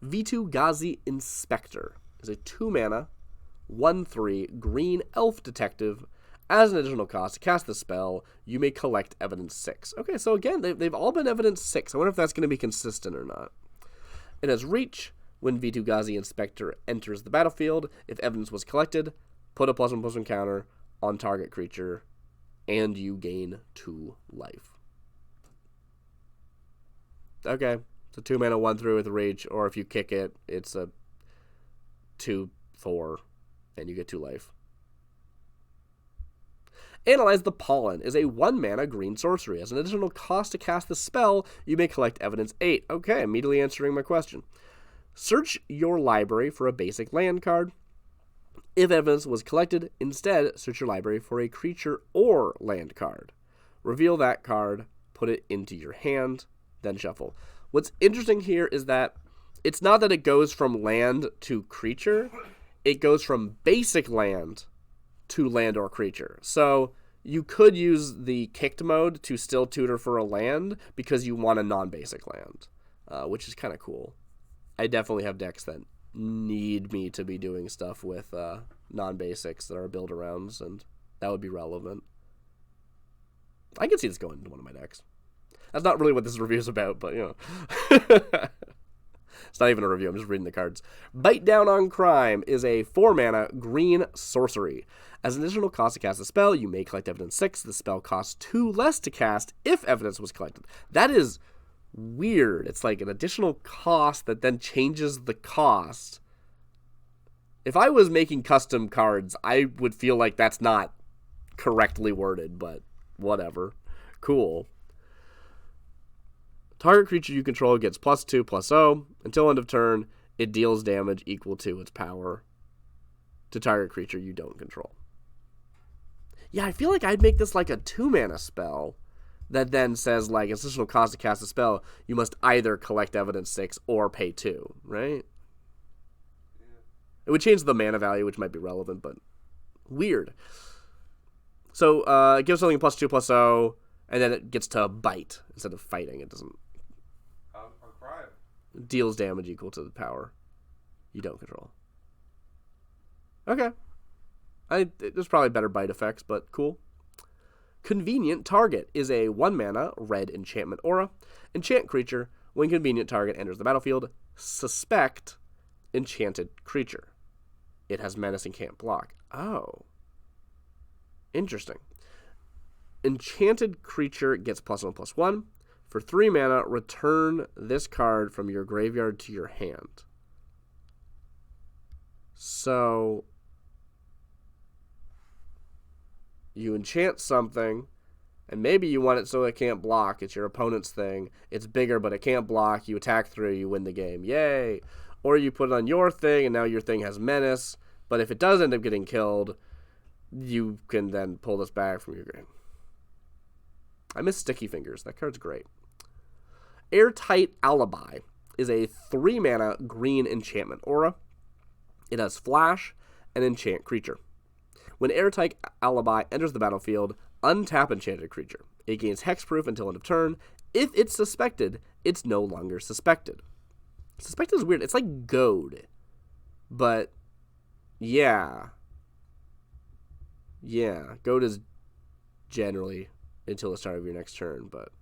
V2 Ghazi Inspector is a 2 mana, 1/3 green elf detective. As an additional cost to cast the spell, you may collect evidence 6. Okay, so again, they've all been evidence 6. I wonder if that's going to be consistent or not. It has reach. When V2 Ghazi Inspector enters the battlefield, if evidence was collected, put a +1/+1 counter on target creature, and you gain 2 life. Okay, it's a 2 mana 1/3 with reach, or if you kick it, it's a 2/4, and you get 2 life. Analyze the Pollen is a 1 mana green sorcery. As an additional cost to cast the spell, you may collect evidence 8. Okay, immediately answering my question. Search your library for a basic land card. If evidence was collected, instead, search your library for a creature or land card. Reveal that card, put it into your hand, then shuffle. What's interesting here is that it's not that it goes from land to creature, it goes from basic land to land or creature. So you could use the kicked mode to still tutor for a land because you want a non-basic land, which is kind of cool. I definitely have decks that need me to be doing stuff with non-basics that are build-arounds, and that would be relevant. I can see this going into one of my decks. That's not really what this review is about, but, you know. It's not even a review, I'm just reading the cards. Bite Down on Crime is a 4 mana green sorcery. As an additional cost to cast a spell, you may collect evidence 6. The spell costs 2 less to cast if evidence was collected. That is weird. It's like an additional cost that then changes the cost. If I was making custom cards, I would feel like that's not correctly worded, but whatever. Cool. Target creature you control gets +2/+0. Until end of turn, it deals damage equal to its power to target creature you don't control. Yeah, I feel like I'd make this like a 2 mana spell that then says, like, additional cost to cast a spell, you must either collect evidence 6 or pay 2, right? Yeah. It would change the mana value, which might be relevant, but weird. So it gives something +2/+0, and then it gets to bite instead of fighting. It doesn't. I'm crying. Deals damage equal to the power you don't control. Okay. There's probably better bite effects, but cool. Convenient Target is a 1 mana red enchantment aura. Enchant creature. When convenient target enters the battlefield, suspect enchanted creature. It has menace and can't block. Oh. Interesting. Enchanted creature gets +1/+1. For 3 mana, return this card from your graveyard to your hand. So you enchant something, and maybe you want it so it can't block. It's your opponent's thing. It's bigger, but it can't block. You attack through, you win the game. Yay! Or you put it on your thing, and now your thing has menace. But if it does end up getting killed, you can then pull this back from your game. I miss Sticky Fingers. That card's great. Airtight Alibi is a 3 mana green enchantment aura. It has flash and enchant creature. When Airtight Alibi enters the battlefield, untap enchanted creature. It gains hexproof until end of turn. If it's suspected, it's no longer suspected. Suspected is weird. It's like goad. But, yeah. Yeah, goad is generally until the start of your next turn, but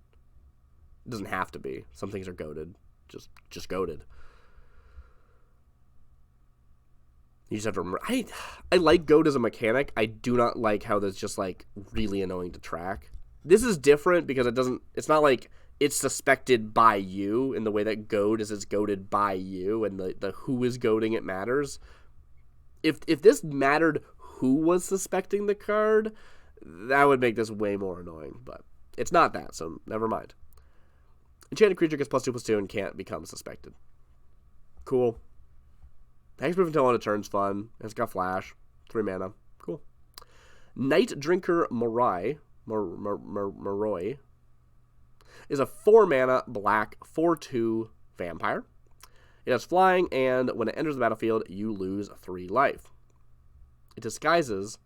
it doesn't have to be. Some things are goaded. Just goaded. You just have to remember. I like Goat as a mechanic. I do not like how that's just like really annoying to track. This is different because it's not like it's suspected by you in the way that Goat is it's goaded by you, and the who is goading it matters. If this mattered who was suspecting the card, that would make this way more annoying, but it's not that, so never mind. Enchanted creature gets +2/+2 and can't become suspected. Cool. Hexproof until on a turn's fun. It's got flash. 3 mana. Cool. Night Drinker Moroi is a 4 mana black 4/2 vampire. It has flying, and when it enters the battlefield, you lose 3 life. It disguises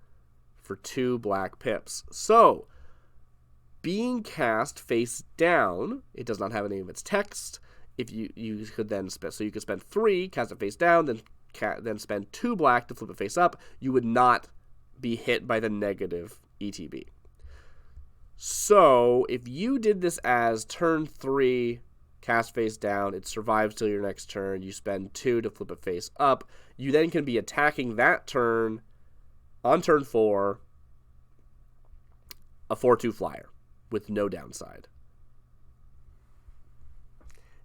for 2 black pips. So, being cast face down, it does not have any of its text. If you could then so you could spend 3, cast it face down, then spend 2 black to flip it face up. You would not be hit by the negative ETB. So, if you did this as turn 3, cast face down, it survives till your next turn, you spend 2 to flip it face up, you then can be attacking that turn on turn 4, a 4/2 flyer with no downside.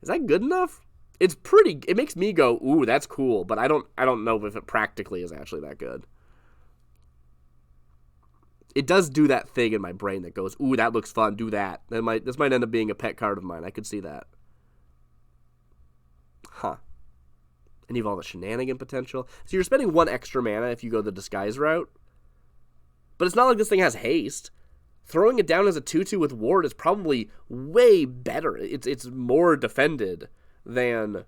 Is that good enough? It's pretty. It makes me go, ooh, that's cool, but I don't know if it practically is actually that good. It does do that thing in my brain that goes, ooh, that looks fun, do that. This might end up being a pet card of mine. I could see that. Huh. And you have all the shenanigan potential. So you're spending 1 extra mana if you go the disguise route. But it's not like this thing has haste. Throwing it down as a 2/2 with ward is probably way better. It's more defended than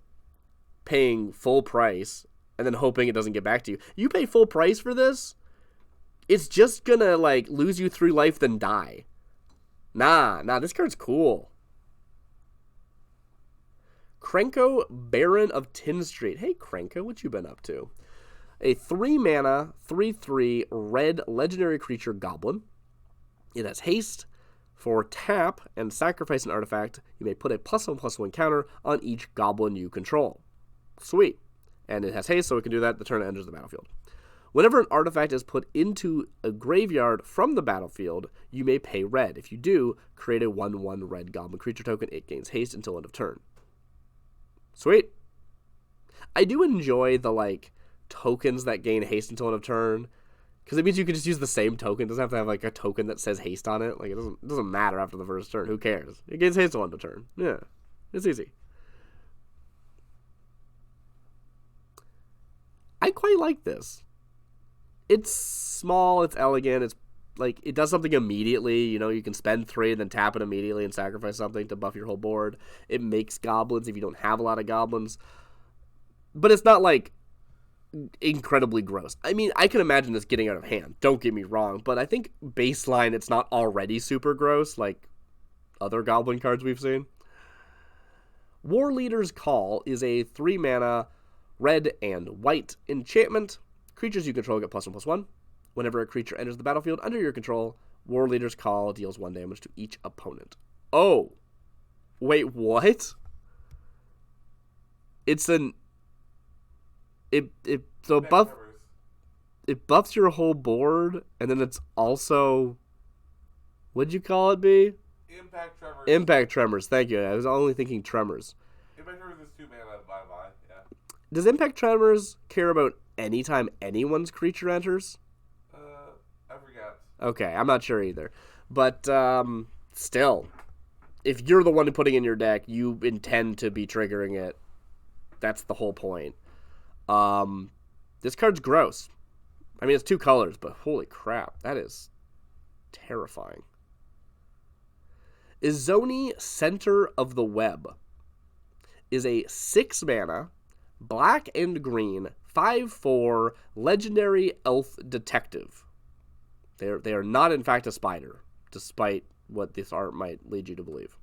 paying full price and then hoping it doesn't get back to you. You pay full price for this, it's just gonna like lose you 3 life then die. Nah, this card's cool. Krenko, Baron of Tin Street. Hey, Krenko, what you been up to? A 3 mana, 3/3 red legendary creature goblin. It has haste. For tap and sacrifice an artifact, you may put a +1/+1 counter on each goblin you control. Sweet. And it has haste, so it can do that the turn it enters the battlefield. Whenever an artifact is put into a graveyard from the battlefield, you may pay red. If you do, create a 1/1 red goblin creature token. It gains haste until end of turn. Sweet. I do enjoy the, like, tokens that gain haste until end of turn, because it means you can just use the same token. It doesn't have to have, like, a token that says haste on it. Like, it doesn't matter after the first turn. Who cares? It gains haste until end of turn. Yeah. It's easy. I quite like this. It's small, it's elegant, it's like it does something immediately. You know, you can spend 3 and then tap it immediately and sacrifice something to buff your whole board. It makes goblins if you don't have a lot of goblins. But it's not like incredibly gross. I mean, I can imagine this getting out of hand, don't get me wrong, but I think baseline it's not already super gross like other goblin cards we've seen. War Leader's Call is a 3 mana red and white enchantment. Creatures you control get +1/+1. Whenever a creature enters the battlefield under your control, War Leader's Call deals 1 damage to each opponent. Oh. Wait, what? It's an... It buffs your whole board, and then it's also... What'd you call it, B? Impact Tremors. Impact Tremors, thank you. I was only thinking Tremors. Impact Tremors is 2 mana, bye-bye, yeah. Does Impact Tremors care about anytime anyone's creature enters? I forgot. Okay, I'm not sure either. But, still, if you're the one putting in your deck, you intend to be triggering it. That's the whole point. This card's gross. I mean, it's 2 colors, but holy crap, that is terrifying. Izoni, Center of the Web, is a 6 mana, black and green, 5/4 legendary elf detective. They are not, in fact, a spider, despite what this art might lead you to believe.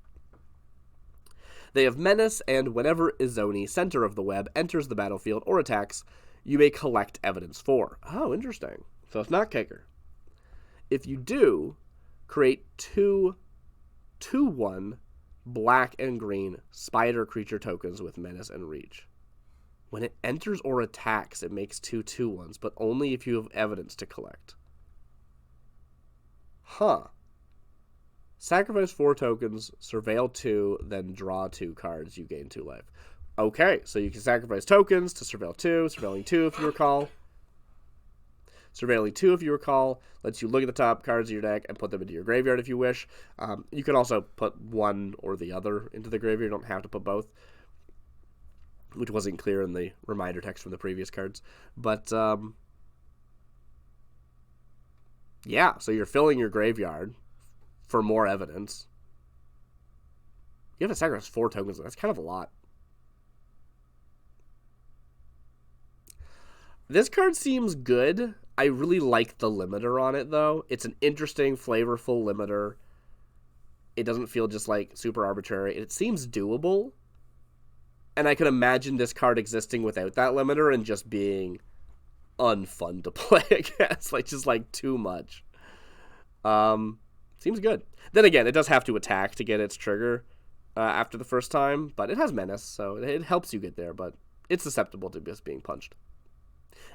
They have menace, and whenever Izoni, Center of the Web, enters the battlefield or attacks, you may collect evidence for. Oh, interesting. So it's not kicker. If you do, create 2/1 black and green spider creature tokens with menace and reach. When it enters or attacks, it makes 2/2/1s, but only if you have evidence to collect. Huh. Sacrifice 4 tokens, surveil 2, then draw 2 cards. You gain 2 life. Okay, so you can sacrifice tokens to surveil 2, surveilling 2 if you recall. Surveilling 2 if you recall lets you look at the top cards of your deck and put them into your graveyard if you wish. You can also put one or the other into the graveyard. You don't have to put both, which wasn't clear in the reminder text from the previous cards. But, yeah, so you're filling your graveyard for more evidence. You have to sacrifice 4 tokens. That's kind of a lot. This card seems good. I really like the limiter on it, though. It's an interesting, flavorful limiter. It doesn't feel just, like, super arbitrary. It seems doable. And I can imagine this card existing without that limiter and just being unfun to play, I guess. Like, just, like, too much. Seems good. Then again, it does have to attack to get its trigger after the first time, but it has Menace, so it helps you get there, but it's susceptible to just being punched.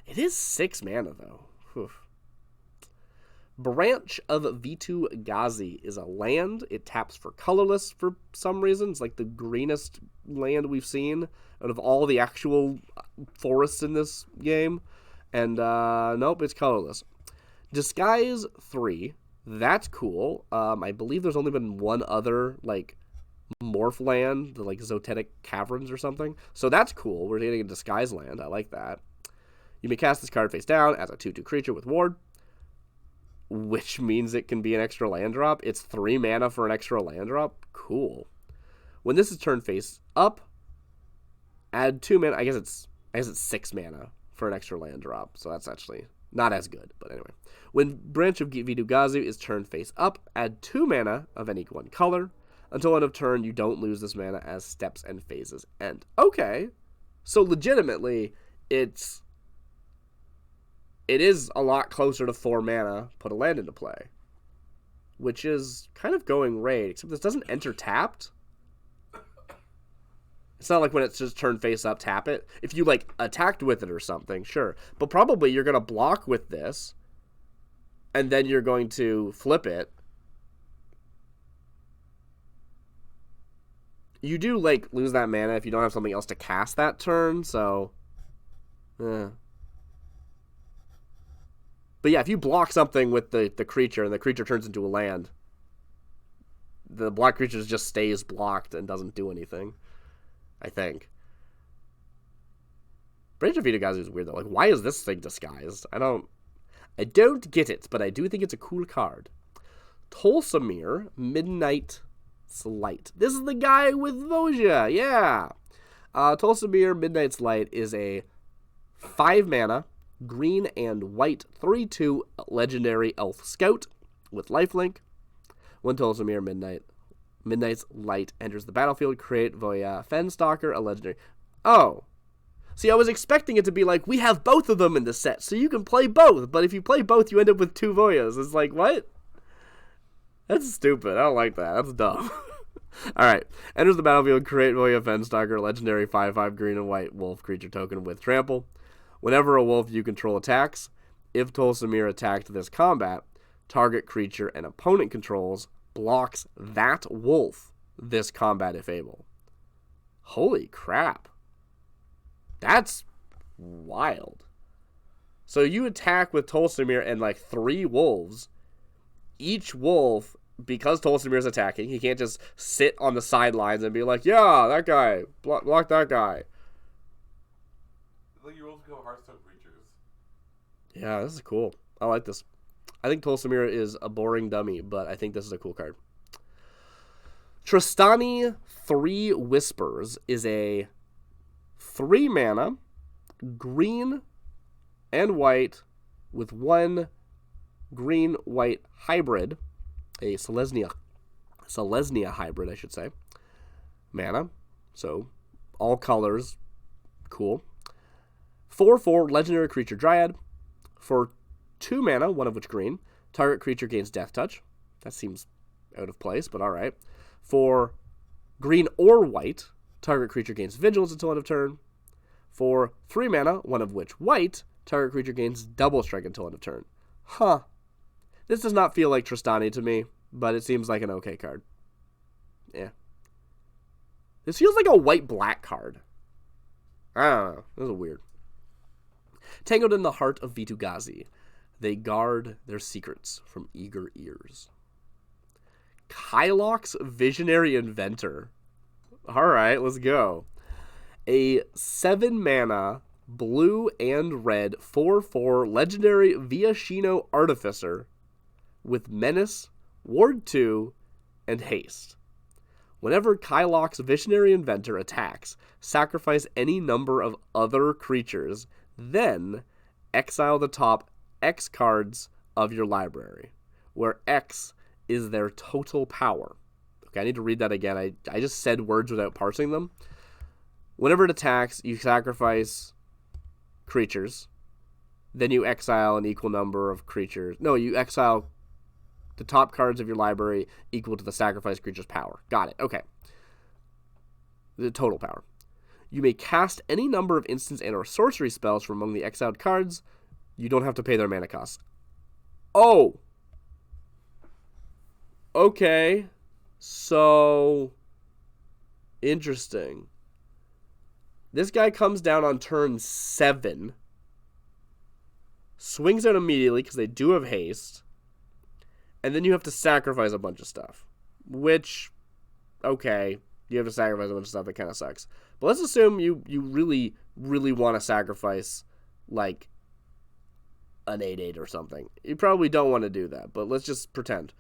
It is 6 mana, though. Whew. Branch of Vitu Ghazi is a land. It taps for colorless for some reason. It's like the greenest land we've seen out of all the actual forests in this game. And, nope, it's colorless. Disguise 3. That's cool. I believe there's only been one other, like, morph land, the, like, Zoetic Caverns or something. So that's cool. We're getting a Disguise land. I like that. You may cast this card face down as a 2/2 creature with ward, which means it can be an extra land drop. It's 3 mana for an extra land drop. Cool. When this is turned face up, add 2 mana. I guess it's 6 mana for an extra land drop. So that's actually not as good. But anyway, when Branch of Vitu Ghazi is turned face up, add 2 mana of any one color. Until end of turn, you don't lose this mana as steps and phases end. Okay, so legitimately, it is a lot closer to 4 mana, put a land into play. Which is kind of going raid, except this doesn't enter tapped. It's not like when it's just turned face up, tap it. If you, like, attacked with it or something, sure. But probably you're going to block with this, and then you're going to flip it. You do, like, lose that mana if you don't have something else to cast that turn, so... But yeah, if you block something with the creature and the creature turns into a land, the black creature just stays blocked and doesn't do anything, I think. Branch of Vitu Ghazi is weird though. Like, why is this thing disguised? I don't get it, but I do think it's a cool card. Tolsamir, Midnight's Light. This is the guy with Voja, yeah. Tolsamir, Midnight's Light is a 5 mana, green and white, 3/2 legendary elf scout with lifelink. When Tolsamir Midnight's Light enters the battlefield, create Voya Fenstalker, a legendary. Oh. See, I was expecting it to be like, we have both of them in the set, so you can play both. But if you play both, you end up with 2 Voyas. It's like, what? That's stupid. I don't like that. That's dumb. Alright. Enters the battlefield, create Voya Fenstalker, legendary 5/5 green and white wolf creature token with trample. Whenever a wolf you control attacks, if Tolsamir attacked this combat, target creature and opponent controls blocks that wolf this combat if able. Holy crap. That's wild. So you attack with Tolsamir and like 3 wolves. Each wolf, because Tolsamir's attacking, he can't just sit on the sidelines and be like, yeah, that guy, block that guy. Like your old Hearthstone creatures. Yeah, this is cool. I like this. I think Tolsamir is a boring dummy, but I think this is a cool card. Tristani 3 Whispers is a 3 mana, green and white with 1 green-white hybrid, a Selesnya hybrid, I should say. Mana, so all colors, cool. 4/4 legendary creature Dryad. For 2 mana, 1 of which green, target creature gains Death Touch. That seems out of place, but alright. For green or white, target creature gains Vigilance until end of turn. For 3 mana, one of which white, target creature gains double strike until end of turn. Huh. This does not feel like Tristani to me, but it seems like an okay card. Yeah. This feels like a white-black card. I don't know. This is weird. Tangled in the heart of Vitu-Ghazi, they guard their secrets from eager ears. Kylox Visionary Inventor. Alright, let's go. A 7 mana, blue and red, 4/4 legendary Viashino Artificer with Menace, Ward 2, and Haste. Whenever Kylox Visionary Inventor attacks, sacrifice any number of other creatures, then exile the top X cards of your library, where X is their total power. Okay, I need to read that again. I just said words without parsing them. Whenever it attacks, you sacrifice creatures. Then you exile an equal number of creatures. No, you exile the top cards of your library equal to the sacrifice creature's power. Got it. Okay. The total power. You may cast any number of instants and or sorcery spells from among the exiled cards. You don't have to pay their mana costs. Oh! Okay. So... interesting. This guy comes down on turn 7. Swings out immediately because they do have haste. And then you have to sacrifice a bunch of stuff. Which, okay, you have to sacrifice a bunch of stuff. That kind of sucks. But let's assume you really, really want to sacrifice, like, an 8/8 or something. You probably don't want to do that, but let's just pretend.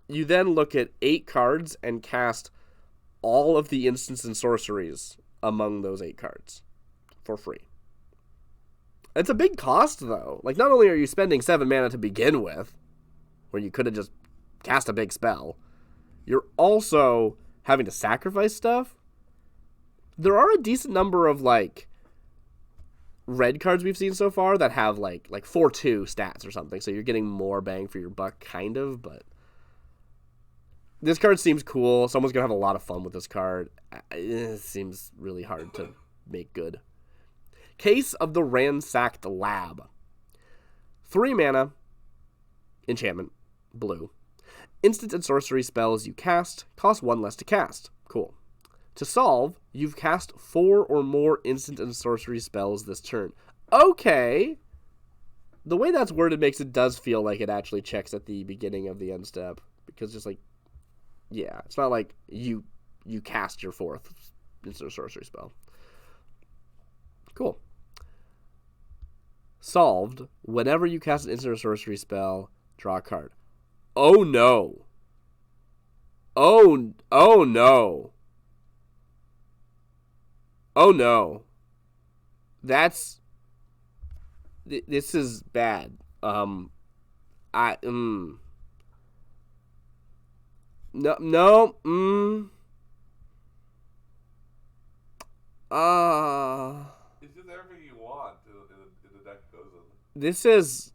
You then look at 8 cards and cast all of the instants and sorceries among those 8 cards for free. It's a big cost, though. Like, not only are you spending 7 mana to begin with, where you could have just cast a big spell, you're also having to sacrifice stuff. There are a decent number of, like, red cards we've seen so far that have, like 4/2 stats or something, so you're getting more bang for your buck, kind of, but... this card seems cool. Someone's going to have a lot of fun with this card. It seems really hard to make good. Case of the Ransacked Lab. 3 mana, enchantment, blue. Instant and sorcery spells you cast cost 1 less to cast. Cool. To solve, you've cast 4 or more instant and sorcery spells this turn. Okay. The way that's worded makes it does feel like it actually checks at the beginning of the end step. Because just like, yeah, it's not like you cast your 4th instant or sorcery spell. Cool. Solved. Whenever you cast an instant or sorcery spell, draw a card. Oh no. Oh no. Oh no. This is bad. No. It's just everything you want in the deck goes in. This is...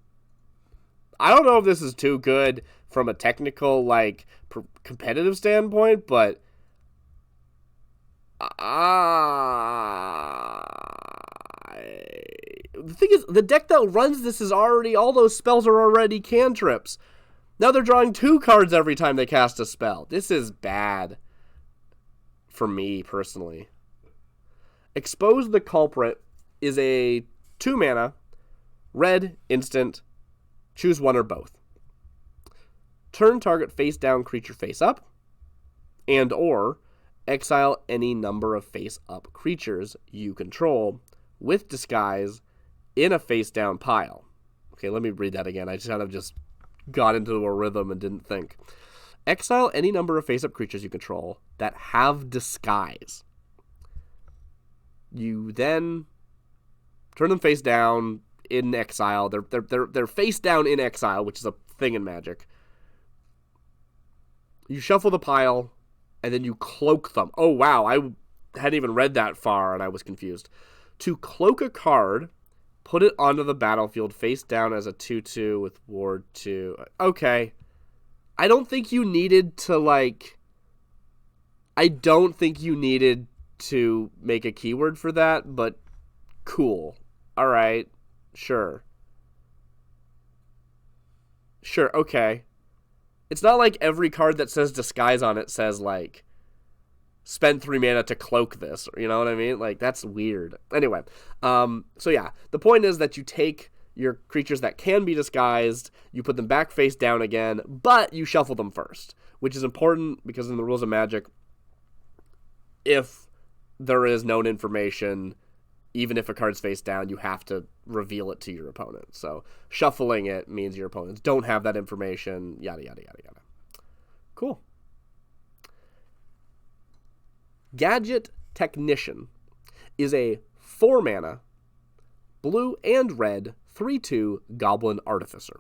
I don't know if this is too good from a technical, like, competitive standpoint, but... the thing is, the deck that runs this is already... all those spells are already cantrips. Now they're drawing 2 cards every time they cast a spell. This is bad. For me, personally. Expose the Culprit is a 2 mana, red, instant, choose one or both. Turn target face down creature face up, and or exile any number of face up creatures you control with disguise in a face down pile. Okay, let me read that again. I just kind of just got into a rhythm and didn't think. Exile any number of face up creatures you control that have disguise. You then turn them face down in exile. They're face down in exile, which is a thing in Magic. You shuffle the pile, and then you cloak them. Oh, wow. I hadn't even read that far, and I was confused. To cloak a card, put it onto the battlefield face down as a 2/2 with Ward 2. Okay. I don't think you needed to, like... I don't think you needed to make a keyword for that, but cool. All right, sure. Sure, okay. It's not like every card that says disguise on it says, like, spend 3 mana to cloak this. You know what I mean? Like, that's weird. Anyway, so yeah, the point is that you take your creatures that can be disguised, you put them back face down again, but you shuffle them first, which is important because in the rules of Magic, if there is known information, even if a card's face down, you have to reveal it to your opponent. So shuffling it means your opponents don't have that information, yada, yada, yada, yada. Cool. Gadget Technician is a 4-mana, blue and red, 3/2 Goblin Artificer.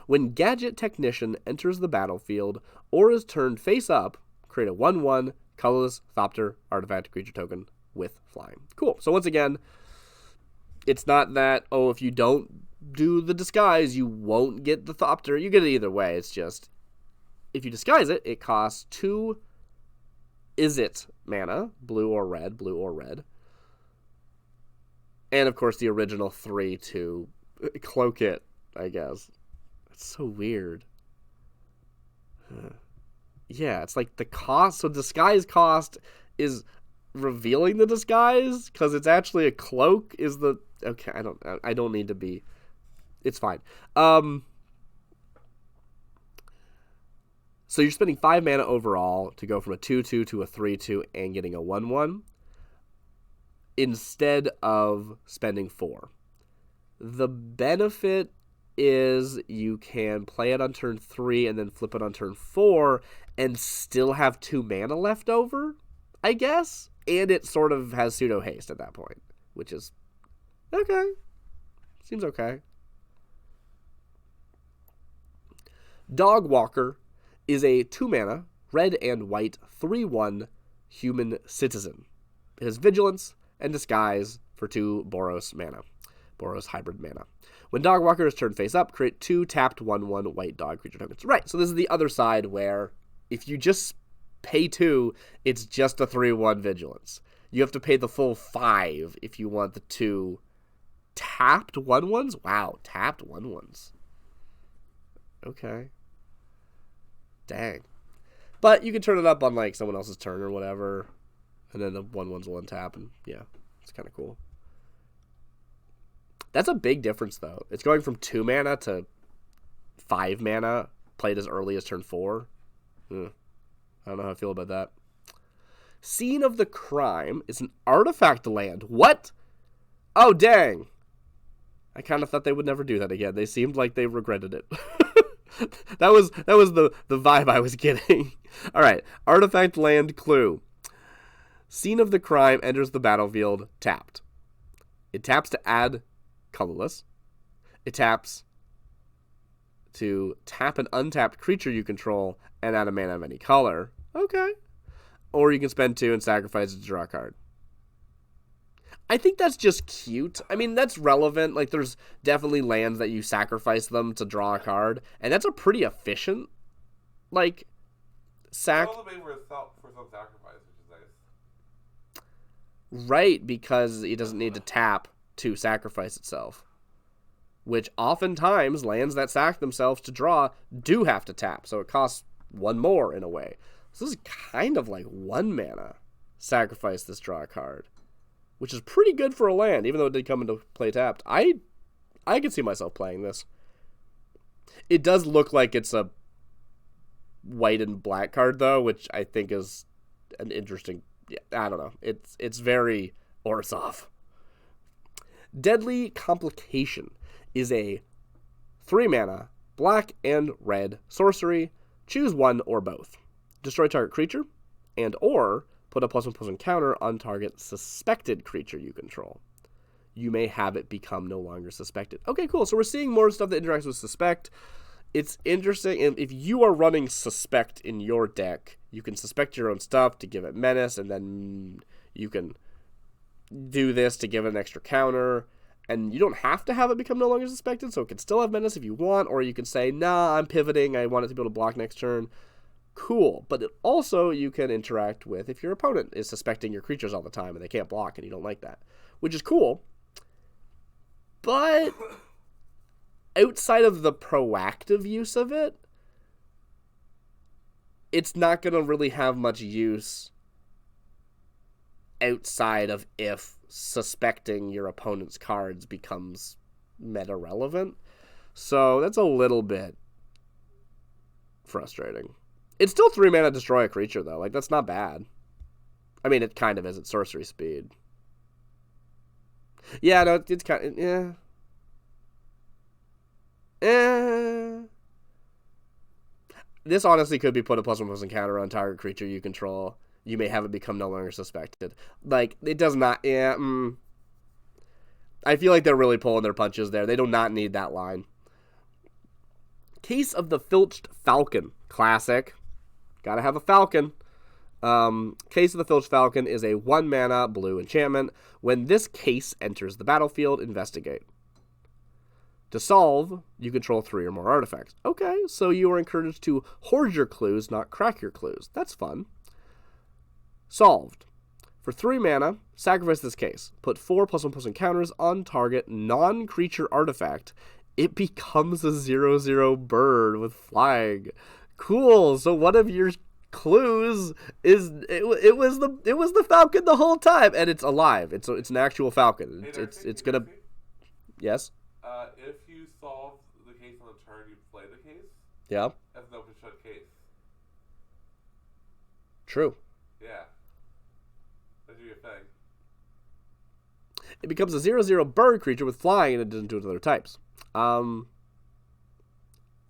When Gadget Technician enters the battlefield or is turned face up, create a 1/1 colorless Thopter artifact creature token with flying. Cool. So once again, it's not that, oh, if you don't do the disguise, you won't get the Thopter. You get it either way. It's just, if you disguise it, it costs 2 mana, blue or red. And, of course, the original 3 to cloak it, I guess. It's so weird. Yeah, it's like the cost. So disguise cost is revealing the disguise because it's actually a cloak is the... Okay, I don't need to be... It's fine. So you're spending 5 mana overall to go from a 2/2 to a 3/2 and getting a 1/1 instead of spending 4. The benefit is you can play it on turn 3 and then flip it on turn 4 and still have 2 mana left over, I guess. And it sort of has pseudo haste at that point, which is okay. Seems okay. Dog Walker is a 2-mana, red and white, 3/1 human citizen. It has vigilance and disguise for 2 Boros mana. Boros hybrid mana. When Dog Walker is turned face up, create 2 tapped 1/1 white dog creature tokens. Right, so this is the other side where if you just pay 2, it's just a 3/1 vigilance. You have to pay the full 5 if you want the 2 tapped 1/1s. Wow, tapped 1/1s. Okay. Dang. But you can turn it up on like someone else's turn or whatever, and then the 1/1s will untap, and yeah, it's kind of cool. That's a big difference, though. It's going from 2 mana to 5 mana, played as early as turn 4. I don't know how I feel about that. Scene of the Crime is an artifact land. What? Oh, dang. I kind of thought they would never do that again. They seemed like they regretted it. That was the vibe I was getting. All right. Artifact land clue. Scene of the Crime enters the battlefield tapped. It taps to add colorless. It taps to tap an untapped creature you control and add a mana of any color. Okay. Or you can spend 2 and sacrifice it to draw a card. I think that's just cute. I mean, that's relevant. Like, there's definitely lands that you sacrifice them to draw a card, and that's a pretty efficient, like, sac... It's all made for some sacrifice, which is nice. Right, because it doesn't need to tap to sacrifice itself. Which oftentimes, lands that sack themselves to draw do have to tap, so it costs 1 more in a way. So this is kind of like 1 mana. Sacrifice this, draw a card. Which is pretty good for a land, even though it did come into play tapped. I can see myself playing this. It does look like it's a white and black card, though, which I think is an interesting... Yeah, I don't know. It's very Orzhov. Deadly Complication is a 3-mana, black and red sorcery. Choose 1 or both. Destroy target creature, and or... put a +1/+1 counter on target suspected creature you control. You may have it become no longer suspected. Okay, cool. So we're seeing more stuff that interacts with suspect. It's interesting. And if you are running suspect in your deck, you can suspect your own stuff to give it menace, and then you can do this to give it an extra counter. And you don't have to have it become no longer suspected, so it can still have menace if you want, or you can say, nah, I'm pivoting. I want it to be able to block next turn. Cool. But it also you can interact with if your opponent is suspecting your creatures all the time and they can't block and you don't like that, which is cool. But outside of the proactive use of it, it's not going to really have much use outside of if suspecting your opponent's cards becomes meta relevant. So that's a little bit frustrating. It's still 3 mana destroy a creature, though. Like, that's not bad. I mean, it kind of is. It's sorcery speed. Yeah, no, it's kind of... Yeah. This honestly could be put a +1/+1 counter on target creature you control. You may have it become no longer suspected. Like, it does not... Yeah, I feel like they're really pulling their punches there. They do not need that line. Case of the Filched Falcon. Classic. Gotta have a falcon. Case of the Filched Falcon is a 1 mana blue enchantment. When this case enters the battlefield, investigate. To solve, you control 3 or more artifacts. Okay, so you are encouraged to hoard your clues, not crack your clues. That's fun. Solved. For 3 mana, sacrifice this case. Put 4 +1/+1 counters on target non-creature artifact. It becomes a 0/0 bird with flying. Cool. So one of your clues is it was the falcon the whole time, and it's alive. It's an actual falcon. It's gonna. Yes. If you solve the case on the turn, you play the case. Yeah. That's an open shut case. True. Yeah. That'd be a thing. It becomes a 0/0 bird creature with flying, and it doesn't do it to other types.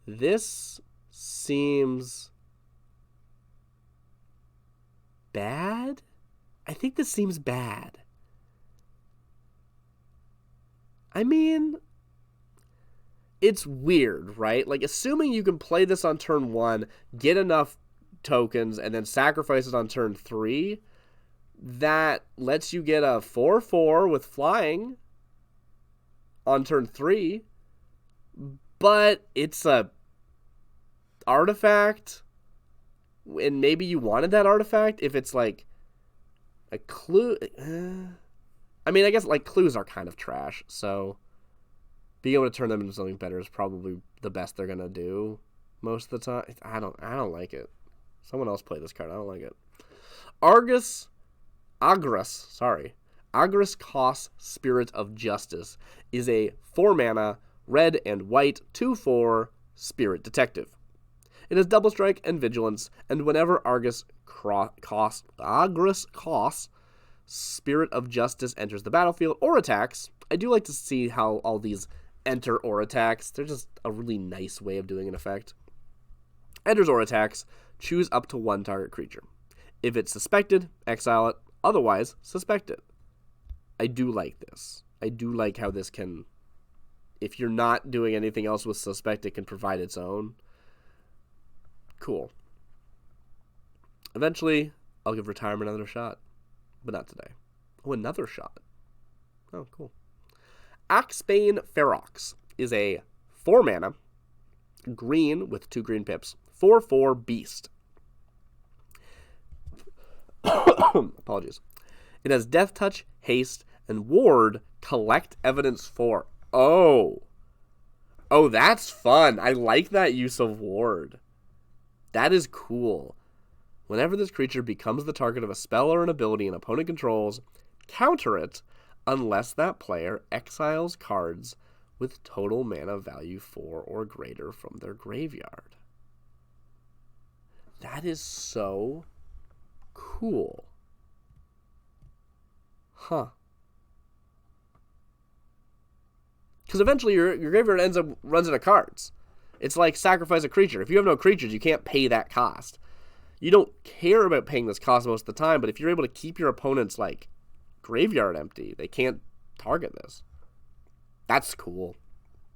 This seems bad. I think this seems bad. I mean, it's weird, right? Like, assuming you can play this on turn 1, get enough tokens, and then sacrifice it on turn 3, that lets you get a 4/4 with flying on turn 3, but it's a artifact, and maybe you wanted that artifact if it's like a clue. I mean, I guess like clues are kind of trash, so being able to turn them into something better is probably the best they're gonna do most of the time. I don't like it. Someone else play this card. I don't like it. Agris Kos, Spirit of Justice is a 4 mana red and white 2/4 spirit detective. It has double strike and vigilance, and whenever Agris Kos, Spirit of Justice enters the battlefield or attacks, I do like to see how all these enter or attacks. They're just a really nice way of doing an effect. Enters or attacks, choose up to 1 target creature. If it's suspected, exile it. Otherwise, suspect it. I do like this. I do like how this can, if you're not doing anything else with suspect, it can provide its own. Cool. Eventually, I'll give Retirement another shot. But not today. Oh, another shot. Oh, cool. Axbane Ferox is a 4 mana, green with 2 green pips, 4/4 beast. Apologies. It has Death Touch, Haste, and Ward, collect evidence for. Oh, that's fun. I like that use of Ward. That is cool. Whenever this creature becomes the target of a spell or an ability an opponent controls, counter it unless that player exiles cards with total mana value 4 or greater from their graveyard. That is so cool. Huh. Because eventually your graveyard runs out of cards. It's like sacrifice a creature. If you have no creatures, you can't pay that cost. You don't care about paying this cost most of the time, but if you're able to keep your opponent's like graveyard empty, they can't target this. That's cool.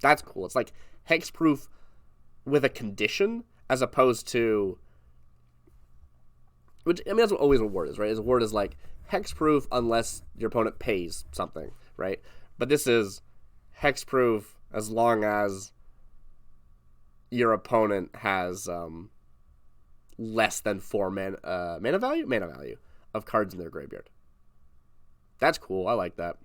That's cool. It's like hexproof with a condition as opposed to, which, I mean, that's always what word is, right? A word is like hexproof unless your opponent pays something, right? But this is hexproof as long as your opponent has less than 4 mana value of cards in their graveyard. That's cool. I like that.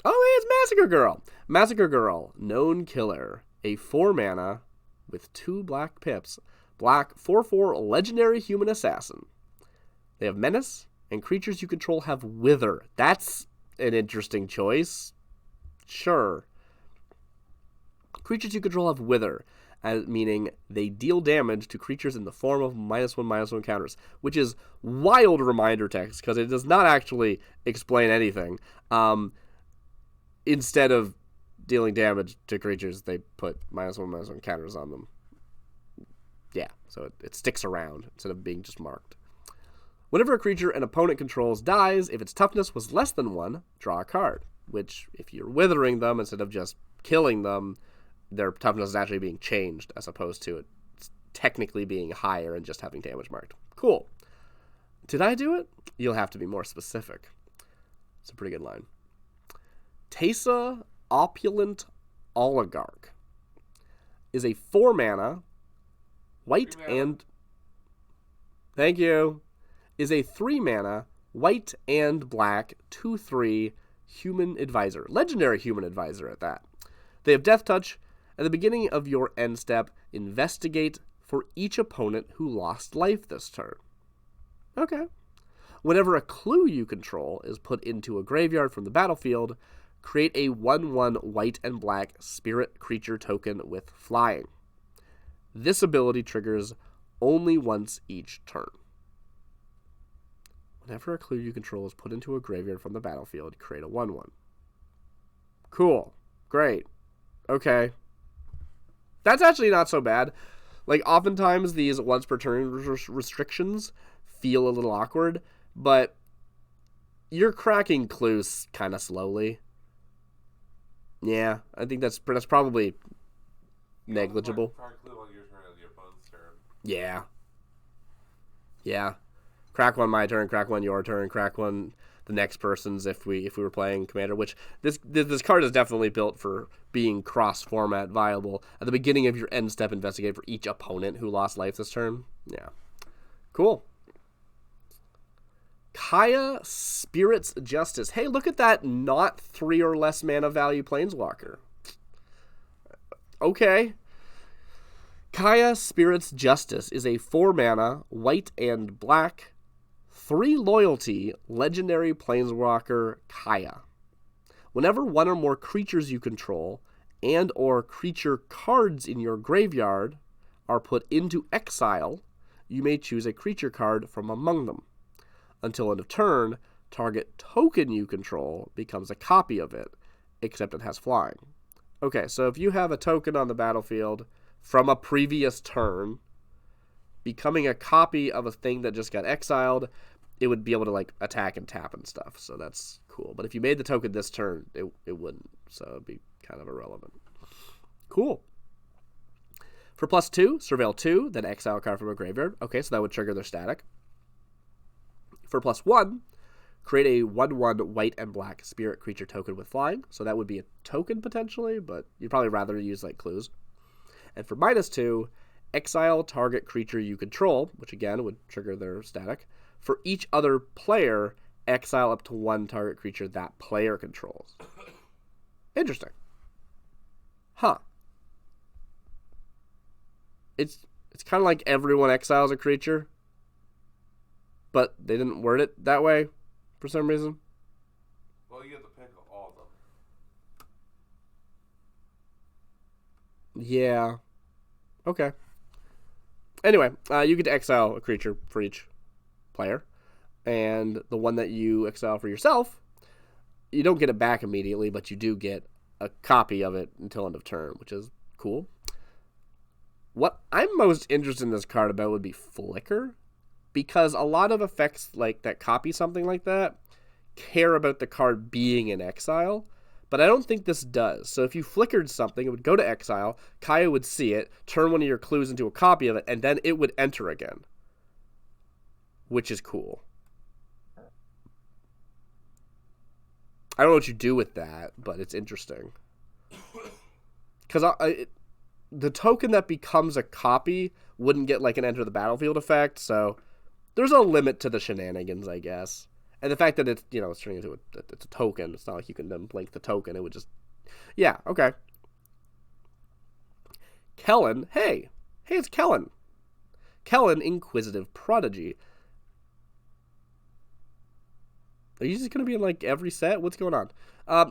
Oh, hey, it's Massacre Girl. Massacre Girl, known killer. A 4 mana with 2 black pips. Black 4/4 legendary human assassin. They have menace, and creatures you control have wither. That's an interesting choice. Sure. Creatures you control have wither, meaning they deal damage to creatures in the form of -1/-1 counters, which is wild reminder text because it does not actually explain anything. Instead of dealing damage to creatures, they put -1/-1 counters on them. Yeah, so it sticks around instead of being just marked. Whenever a creature an opponent controls dies, if its toughness was less than 1, draw a card. Which, if you're withering them instead of just killing them, their toughness is actually being changed as opposed to it technically being higher and just having damage marked. Cool. Did I do it? You'll have to be more specific. It's a pretty good line. Teysa Opulent Oligarch is a 4 mana, white and... Thank you. Is a 3 mana, white and black, 2/3 human advisor. Legendary human advisor at that. They have Death Touch. At the beginning of your end step, investigate for each opponent who lost life this turn. Okay. Whenever a clue you control is put into a graveyard from the battlefield, create a 1/1 white and black spirit creature token with flying. This ability triggers only once each turn. Whenever a clue you control is put into a graveyard from the battlefield, create a 1/1. Cool. Great. Okay. That's actually not so bad. Like, oftentimes these once per turn restrictions feel a little awkward, but you're cracking clues kind of slowly. Yeah, I think that's probably negligible. Crack clue on your turn and your opponent's turn. Yeah. Yeah. Crack one my turn, crack one your turn, crack one the next person's if we were playing Commander, which this card is definitely built for being cross-format viable. At the beginning of your end step, investigate for each opponent who lost life this turn. Yeah. Cool. Kaya Spirit's Justice. Hey, look at that not 3 or less mana value Planeswalker. Okay. Kaya Spirit's Justice is a 4 mana, white and black, 3 loyalty, legendary Planeswalker Kaya. Whenever one or more creatures you control and or creature cards in your graveyard are put into exile, you may choose a creature card from among them. Until end of turn, target token you control becomes a copy of it, except it has flying. Okay, so if you have a token on the battlefield from a previous turn, becoming a copy of a thing that just got exiled, it would be able to like attack and tap and stuff. So that's cool. But if you made the token this turn, it wouldn't. So it'd be kind of irrelevant. Cool. For +2, surveil 2, then exile a card from a graveyard. Okay, so that would trigger their static. For +1, create a 1/1 white and black spirit creature token with flying. So that would be a token potentially, but you'd probably rather use like clues. And for -2, exile target creature you control, which again would trigger their static. For each other player, exile up to 1 target creature that player controls. Interesting. Huh. It's kind of like everyone exiles a creature, but they didn't word it that way for some reason. Well, you have to pick all of them. Yeah. Okay. Anyway, you get to exile a creature for each player, and the one that you exile for yourself, you don't get it back immediately, but you do get a copy of it until end of turn, which is cool. What I'm most interested in this card about would be Flicker, because a lot of effects like that copy something like that care about the card being in exile, but I don't think this does. So if you flickered something, it would go to exile, Kaya would see it, turn one of your clues into a copy of it, and then it would enter again, which is cool. I don't know what you do with that, but it's interesting. Because the token that becomes a copy wouldn't get like an enter the battlefield effect, so there's a limit to the shenanigans, I guess. And the fact that it's, it's turning into it's a token, it's not like you can then blink the token, it would just, yeah, okay. Kellen, hey, it's Kellen. Kellen, Inquisitive Prodigy. Are you just going to be in, like, every set? What's going on?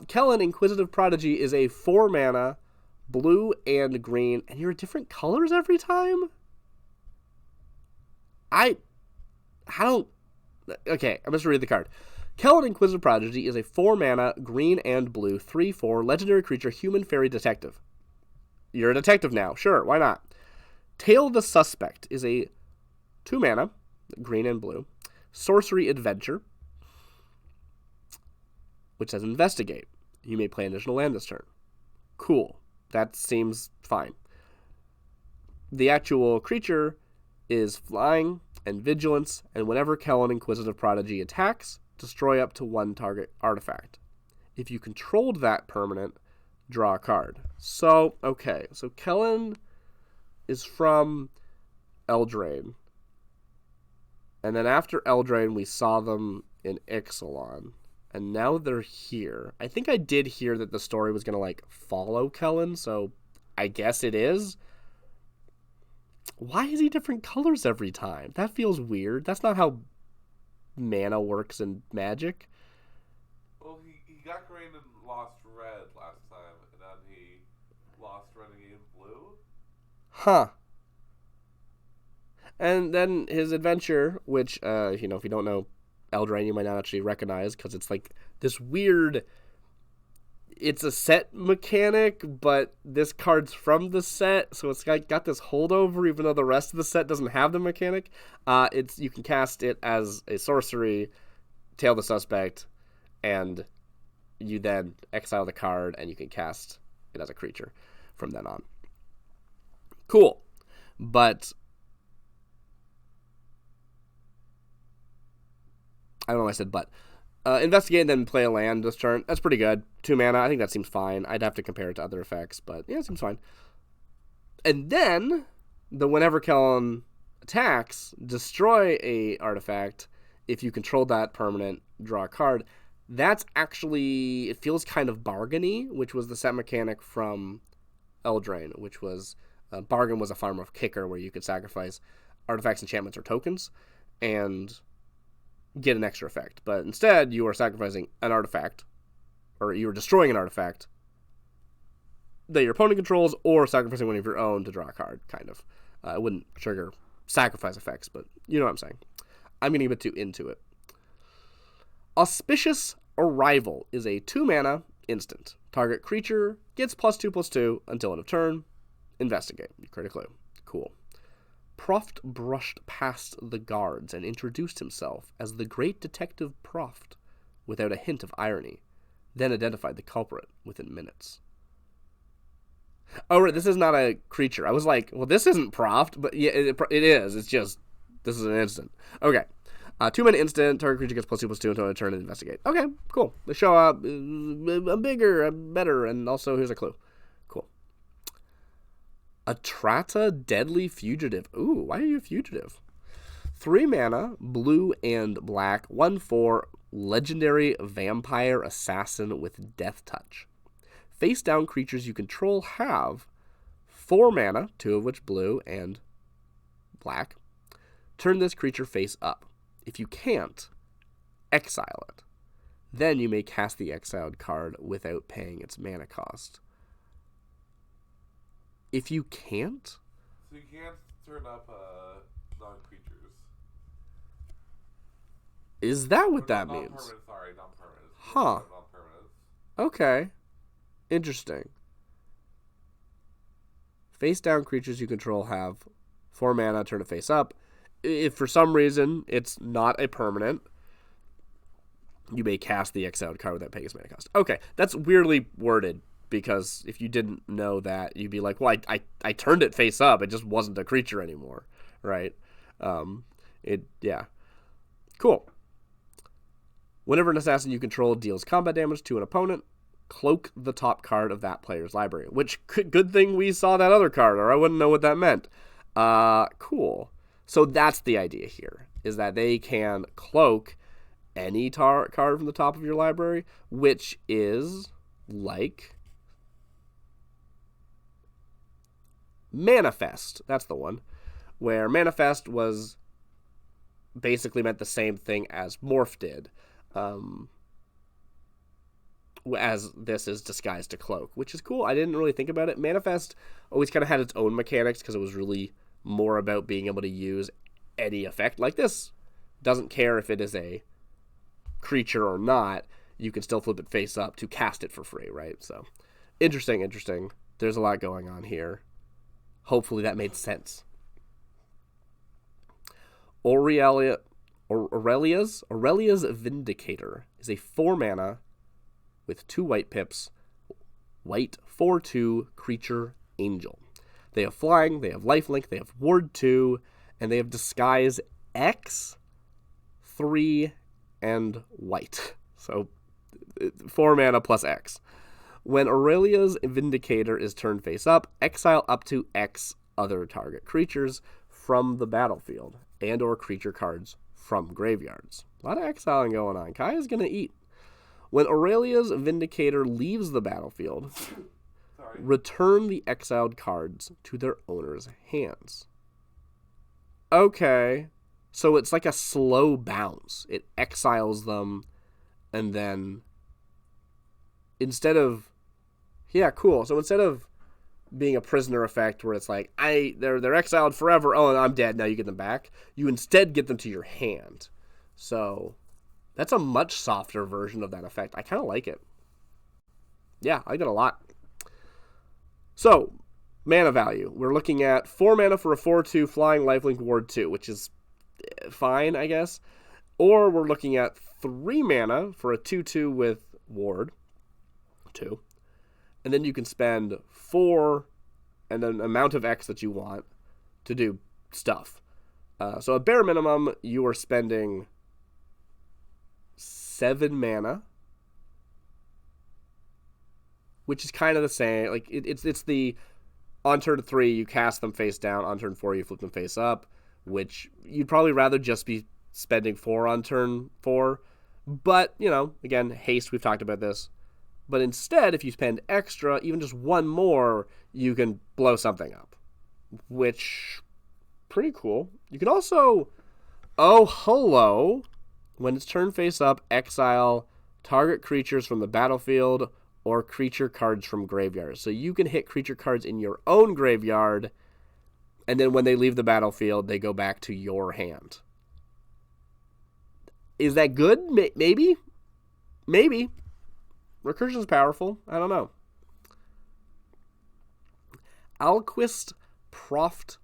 Kellen, Inquisitive Prodigy is a 4-mana, blue and green, and you're different colors every time? Okay, I'm just reading the card. Kellen, Inquisitive Prodigy is a 4-mana, green and blue, 3/4, legendary creature, human fairy detective. You're a detective now. Sure, why not? Tail the Suspect is a 2-mana, green and blue, sorcery adventure, which says investigate. You may play an additional land this turn. Cool. That seems fine. The actual creature is flying and vigilance, and whenever Kellen, Inquisitive Prodigy attacks, destroy up to 1 target artifact. If you controlled that permanent, draw a card. So, okay. So Kellen is from Eldraine. And then after Eldraine, we saw them in Ixalan. And now they're here. I think I did hear that the story was going to, like, follow Kellen, so I guess it is. Why is he different colors every time? That feels weird. That's not how mana works in Magic. Well, he got green and lost red last time, and then he lost red and gained blue. Huh. And then his adventure, which, if you don't know Eldraine, you might not actually recognize, because it's like this weird, it's a set mechanic, but this card's from the set, so it's got this holdover, even though the rest of the set doesn't have the mechanic. You can cast it as a sorcery, Tail the Suspect, and you then exile the card, and you can cast it as a creature from then on. Cool. But I don't know why I said but. Investigate and then play a land this turn. That's pretty good. 2 mana. I think that seems fine. I'd have to compare it to other effects, but yeah, it seems fine. And then, whenever Kellen attacks, destroy a artifact. If you control that permanent, draw a card. That's actually, it feels kind of bargainy, which was the set mechanic from Eldraine, which was, bargain was a form of kicker where you could sacrifice artifacts, enchantments, or tokens, and get an extra effect. But instead, you are sacrificing an artifact, or you are destroying an artifact that your opponent controls, or sacrificing one of your own to draw a card, kind of. It wouldn't trigger sacrifice effects, but you know what I'm saying. I'm getting a bit too into it. Auspicious Arrival is a 2-mana instant. Target creature gets +2/+2 until end of turn. Investigate. You create a clue. Cool. Proft brushed past the guards and introduced himself as the great detective Proft, without a hint of irony, then identified the culprit within minutes. Oh, right, this is not a creature. I was like, well, this isn't Proft, but yeah, it is. It's just, this is an instant. Okay. 2-mana instant, target creature gets +2/+2 until end of turn and investigate. Okay, cool. They show up, I'm bigger, I'm better, and also here's a clue. Cool. Atrata Deadly Fugitive. Ooh, why are you a fugitive? 3 mana, blue and black, 1/4, legendary vampire assassin with death touch. Face down creatures you control have 4 mana, 2 of which blue and black. Turn this creature face up. If you can't, exile it. Then you may cast the exiled card without paying its mana cost. If you can't? So you can't turn up non-creatures. Is that what that means? Non-permanent, sorry, non-permanent. Huh. Non-permanent. Okay. Interesting. Face down creatures you control have 4 mana, turn it face up. If for some reason it's not a permanent, you may cast the exiled card without paying its mana cost. Okay, that's weirdly worded, because if you didn't know that, you'd be like, well, I turned it face up, it just wasn't a creature anymore, right? Yeah. Cool. Whenever an assassin you control deals combat damage to an opponent, cloak the top card of that player's library. Which, good thing we saw that other card, or I wouldn't know what that meant. Cool. So that's the idea here, is that they can cloak any card from the top of your library, which is like Manifest. That's the one. Where Manifest was basically meant the same thing as Morph did. As this is disguised to cloak, which is cool. I didn't really think about it. Manifest always kind of had its own mechanics because it was really more about being able to use any effect like this. Doesn't care if it is a creature or not. You can still flip it face up to cast it for free, right? So, interesting. There's a lot going on here. Hopefully that made sense. Aurelia's Vindicator is a 4-mana with 2 white pips, white 4/2 creature angel. They have flying, they have lifelink, they have ward 2, and they have disguise X, 3, and white. So 4 mana plus X. When Aurelia's Vindicator is turned face up, exile up to X other target creatures from the battlefield and or creature cards from graveyards. A lot of exiling going on. Kaya's going to eat. When Aurelia's Vindicator leaves the battlefield, return the exiled cards to their owner's hands. Okay. So it's like a slow bounce. It exiles them, and then instead of... Yeah, cool. So instead of being a prisoner effect where it's like, they're exiled forever, oh, and I'm dead, now you get them back, you instead get them to your hand. So that's a much softer version of that effect. I kind of like it. Yeah, I like it a lot. So, mana value. We're looking at 4 mana for a 4/2 flying lifelink ward 2, which is fine, I guess. Or we're looking at 3 mana for a 2/2 with ward 2. And then you can spend 4 and an amount of X that you want to do stuff. So at bare minimum, you are spending 7 mana, which is kind of the same. Like it's the on turn 3 you cast them face down, on turn 4 you flip them face up, which you'd probably rather just be spending 4 on turn 4. But again, haste. We've talked about this. But instead, if you spend extra, even just 1 more, you can blow something up, which pretty cool. You can also, when it's turned face up, exile target creatures from the battlefield or creature cards from graveyards. So you can hit creature cards in your own graveyard, and then when they leave the battlefield, they go back to your hand. Is that good? Maybe. Recursion's powerful. I don't know. Alquist Proft.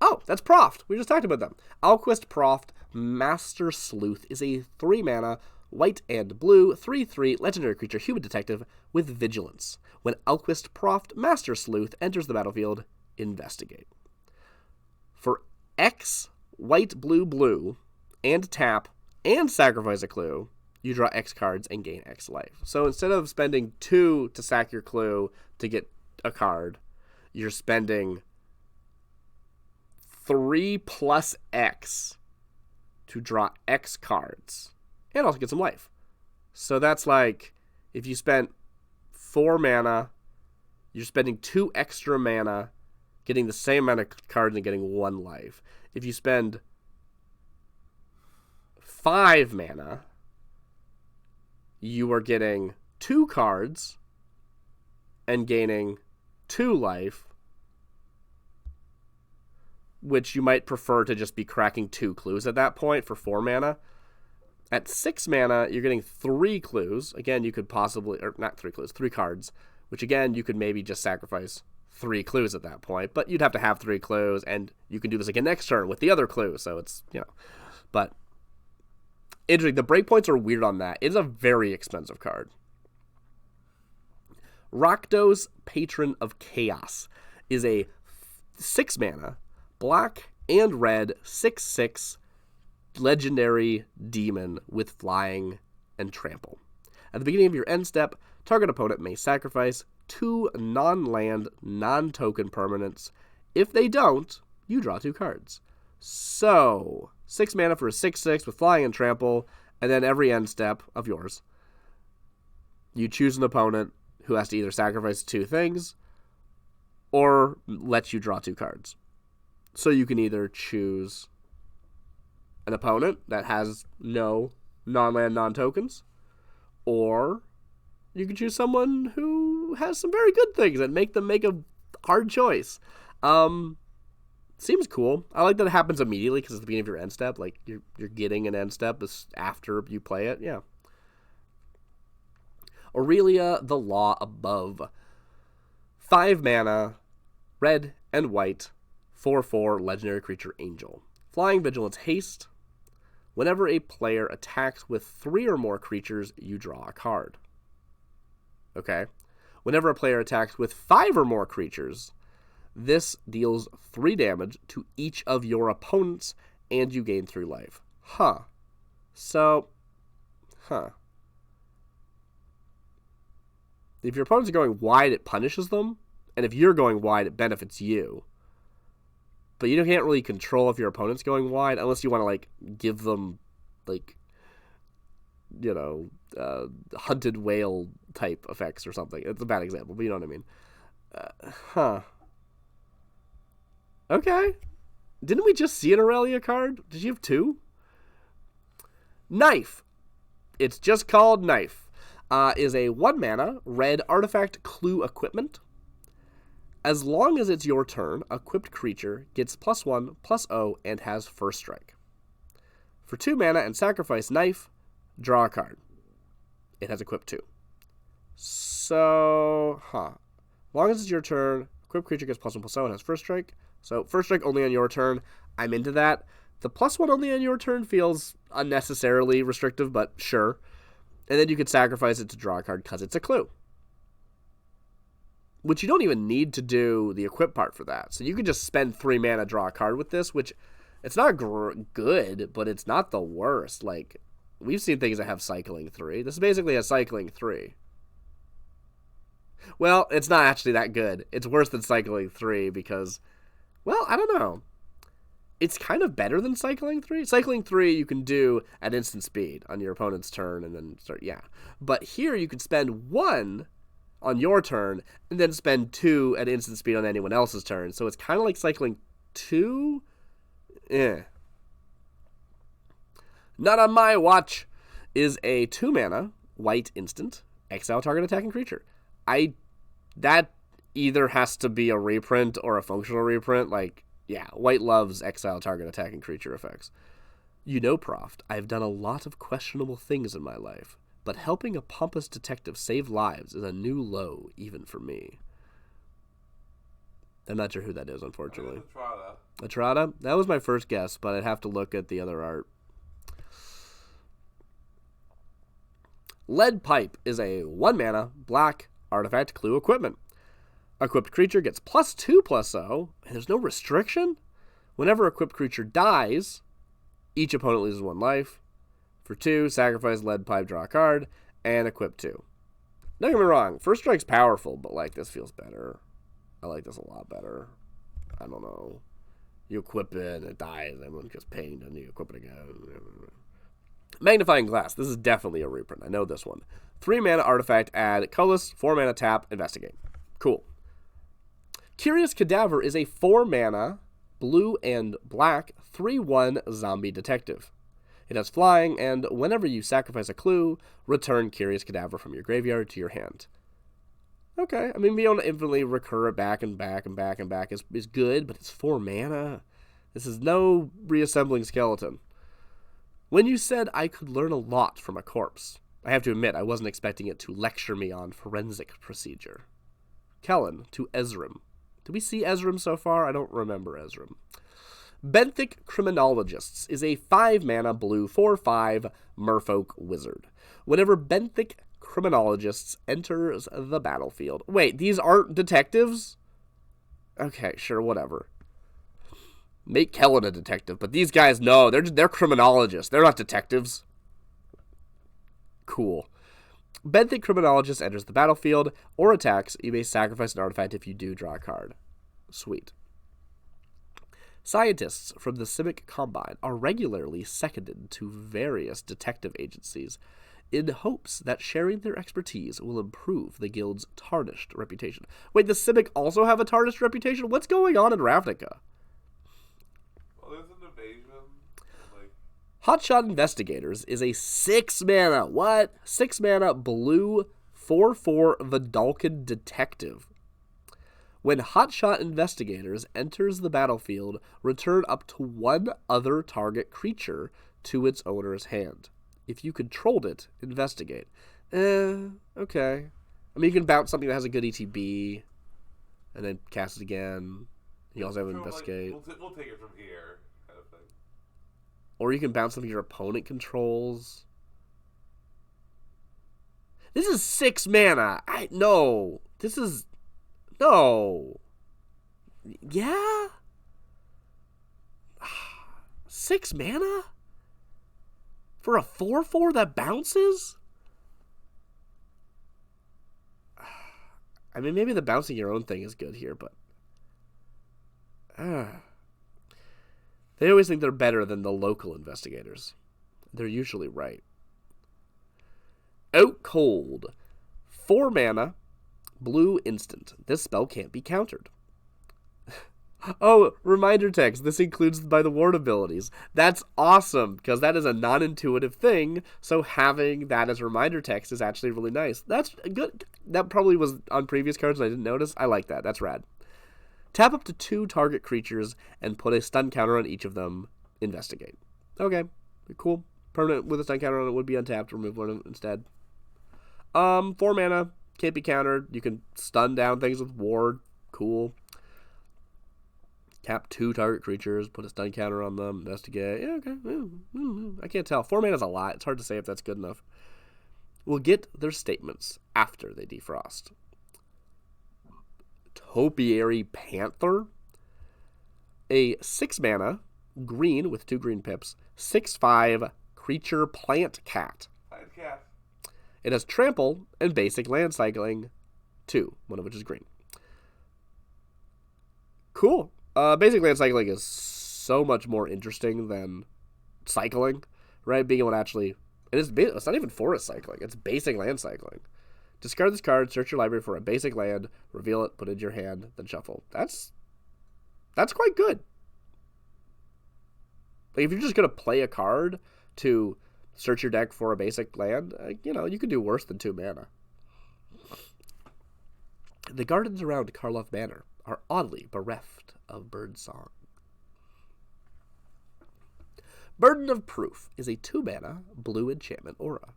Oh, that's Proft. We just talked about them. Alquist Proft Master Sleuth is a 3 mana, white and blue, 3/3 legendary creature human detective with vigilance. When Alquist Proft Master Sleuth enters the battlefield, investigate. For X, white, blue, blue, and tap, and sacrifice a clue, you draw X cards and gain X life. So instead of spending 2 to sack your clue to get a card, you're spending 3 plus X to draw X cards and also get some life. So that's like, if you spent 4 mana, you're spending 2 extra mana, getting the same amount of cards and getting 1 life. If you spend 5 mana, you are getting 2 cards and gaining 2 life, which you might prefer to just be cracking 2 clues at that point for 4 mana. At 6 mana, you're getting 3 clues. Again, you could possibly, or not 3 clues, 3 cards, which again, you could maybe just sacrifice 3 clues at that point, but you'd have to have 3 clues, and you can do this again next turn with the other clue, so it's, but interesting. The breakpoints are weird on that. It is a very expensive card. Rakdos, Patron of Chaos, is a 6 mana, black and red, 6/6 legendary demon with flying and trample. At the beginning of your end step, Target opponent may sacrifice 2 non-land, non-token permanents. If they don't, you draw 2 cards. So, 6 mana for a 6/6 with flying and trample, and then every end step of yours, you choose an opponent who has to either sacrifice 2 things or let you draw 2 cards. So you can either choose an opponent that has no non-land, non-tokens, or you can choose someone who has some very good things and make them make a hard choice. Seems cool. I like that it happens immediately because it's the beginning of your end step. Like, you're getting an end step after you play it. Yeah. Aurelia, the Law Above. 5 mana, red and white, 4/4 legendary creature angel. Flying, vigilance, haste. Whenever a player attacks with 3 or more creatures, you draw a card. Okay. Whenever a player attacks with 5 or more creatures, this deals 3 damage to each of your opponents, and you gain 3 life. If your opponents are going wide, it punishes them, and if you're going wide, it benefits you. But you can't really control if your opponent's going wide, unless you want to, like, give them, like, you know, hunted whale type effects or something. It's a bad example, but you know what I mean. Okay. Didn't we just see an Aurelia card? Did you have 2? Knife. It's just called Knife. Is a 1 mana red artifact clue equipment. As long as it's your turn, equipped creature gets +1/+0 and has first strike. For 2 mana and sacrifice Knife, draw a card. It has equipped 2. So, as long as it's your turn, equipped creature gets +1/+0 and has first strike. So, first strike only on your turn. I'm into that. The +1 only on your turn feels unnecessarily restrictive, but sure. And then you could sacrifice it to draw a card because it's a clue. Which you don't even need to do the equip part for that. So you could just spend 3 mana, draw a card with this, which it's not good, but it's not the worst. Like, we've seen things that have cycling 3. This is basically a cycling 3. Well, it's not actually that good. It's worse than cycling 3 because, well, I don't know. It's kind of better than cycling 3. Cycling 3 you can do at instant speed on your opponent's turn and then start, yeah. But here you could spend 1 on your turn and then spend 2 at instant speed on anyone else's turn. So it's kind of like cycling 2. Not on my watch is a 2 mana white instant exile target attacking creature. That either has to be a reprint or a functional reprint. Like, yeah, white loves exile target attacking creature effects. You know, Proft, I've done a lot of questionable things in my life, but helping a pompous detective save lives is a new low, even for me. I'm not sure who that is, unfortunately. Atrada? That was my first guess, but I'd have to look at the other art. Lead Pipe is a 1 mana black artifact clue equipment. Equipped creature gets +2/+0, and there's no restriction. Whenever equipped creature dies, each opponent loses 1 life. For 2, sacrifice Lead Pipe, draw a card, and equip 2. Don't get me wrong, first strike's powerful, but like this feels better. I like this a lot better. I don't know. You equip it and it dies, everyone gets pained, and you equip it again. Magnifying Glass. This is definitely a reprint. I know this one. 3 mana artifact, add colorless, 4 mana tap, investigate. Cool. Curious Cadaver is a 4 mana blue and black 3/1 zombie detective. It has flying, and whenever you sacrifice a clue, return Curious Cadaver from your graveyard to your hand. Okay, I mean, being able to infinitely recur it back and back and back and back is good, but it's 4 mana. This is no reassembling skeleton. When you said I could learn a lot from a corpse, I have to admit I wasn't expecting it to lecture me on forensic procedure. Kellen to Ezrim. Did we see Ezrim so far? I don't remember Ezrim. Benthic Criminologists is a 5 mana blue 4/5 merfolk wizard. Whenever Benthic Criminologists enters the battlefield. Wait, these aren't detectives? Okay, sure, whatever. Make Kellen a detective, but these guys, no, they're criminologists. They're not detectives. Cool. Benthic Criminologist enters the battlefield or attacks. You may sacrifice an artifact if you do draw a card. Sweet. Scientists from the Civic Combine are regularly seconded to various detective agencies in hopes that sharing their expertise will improve the guild's tarnished reputation. Wait, the Civic also have a tarnished reputation? What's going on in Ravnica? Well, there's an invasion. Like... Hotshot Investigators is a 6-mana, what? 6-mana blue 4/4 Vidalcan detective. When Hotshot Investigators enters the battlefield, return up to one other target creature to its owner's hand. If you controlled it, investigate. Okay. I mean, you can bounce something that has a good ETB, and then cast it again. You also have investigate. Like, we'll take it from here, kind of thing. Or you can bounce something your opponent controls. This is 6 mana. No. This is... No. Yeah? 6 mana? For a 4/4 that bounces? I mean, maybe the bouncing your own thing is good here, but... They always think they're better than the local investigators. They're usually right. Out Cold. 4 mana, blue instant. This spell can't be countered. Oh, reminder text. This includes by the ward abilities. That's awesome, because that is a non-intuitive thing, so having that as reminder text is actually really nice. That's good. That probably was on previous cards and I didn't notice. I like that. That's rad. Tap up to 2 target creatures and put a stun counter on each of them. Investigate. Okay, cool. Permanent with a stun counter on it would be untapped. Remove one instead. 4 mana. Can't be countered. You can stun down things with ward. Cool. Tap 2 target creatures, put a stun counter on them, investigate. Yeah, okay. I can't tell. 4 mana is a lot. It's hard to say if that's good enough. We'll get their statements after they defrost. Topiary Panther. A 6 mana, green with 2 green pips, 6/5 creature plant cat. Plant cat. It has trample and basic land cycling 2, one of which is green. Cool. Basic land cycling is so much more interesting than cycling, right? Being able to actually... It's not even forest cycling. It's basic land cycling. Discard this card, search your library for a basic land, reveal it, put it in your hand, then shuffle. That's quite good. Like, if you're just going to play a card to search your deck for a basic land, you could do worse than 2 mana. The gardens around Karlov Manor are oddly bereft of birdsong. Burden of Proof is a 2 mana blue enchantment aura.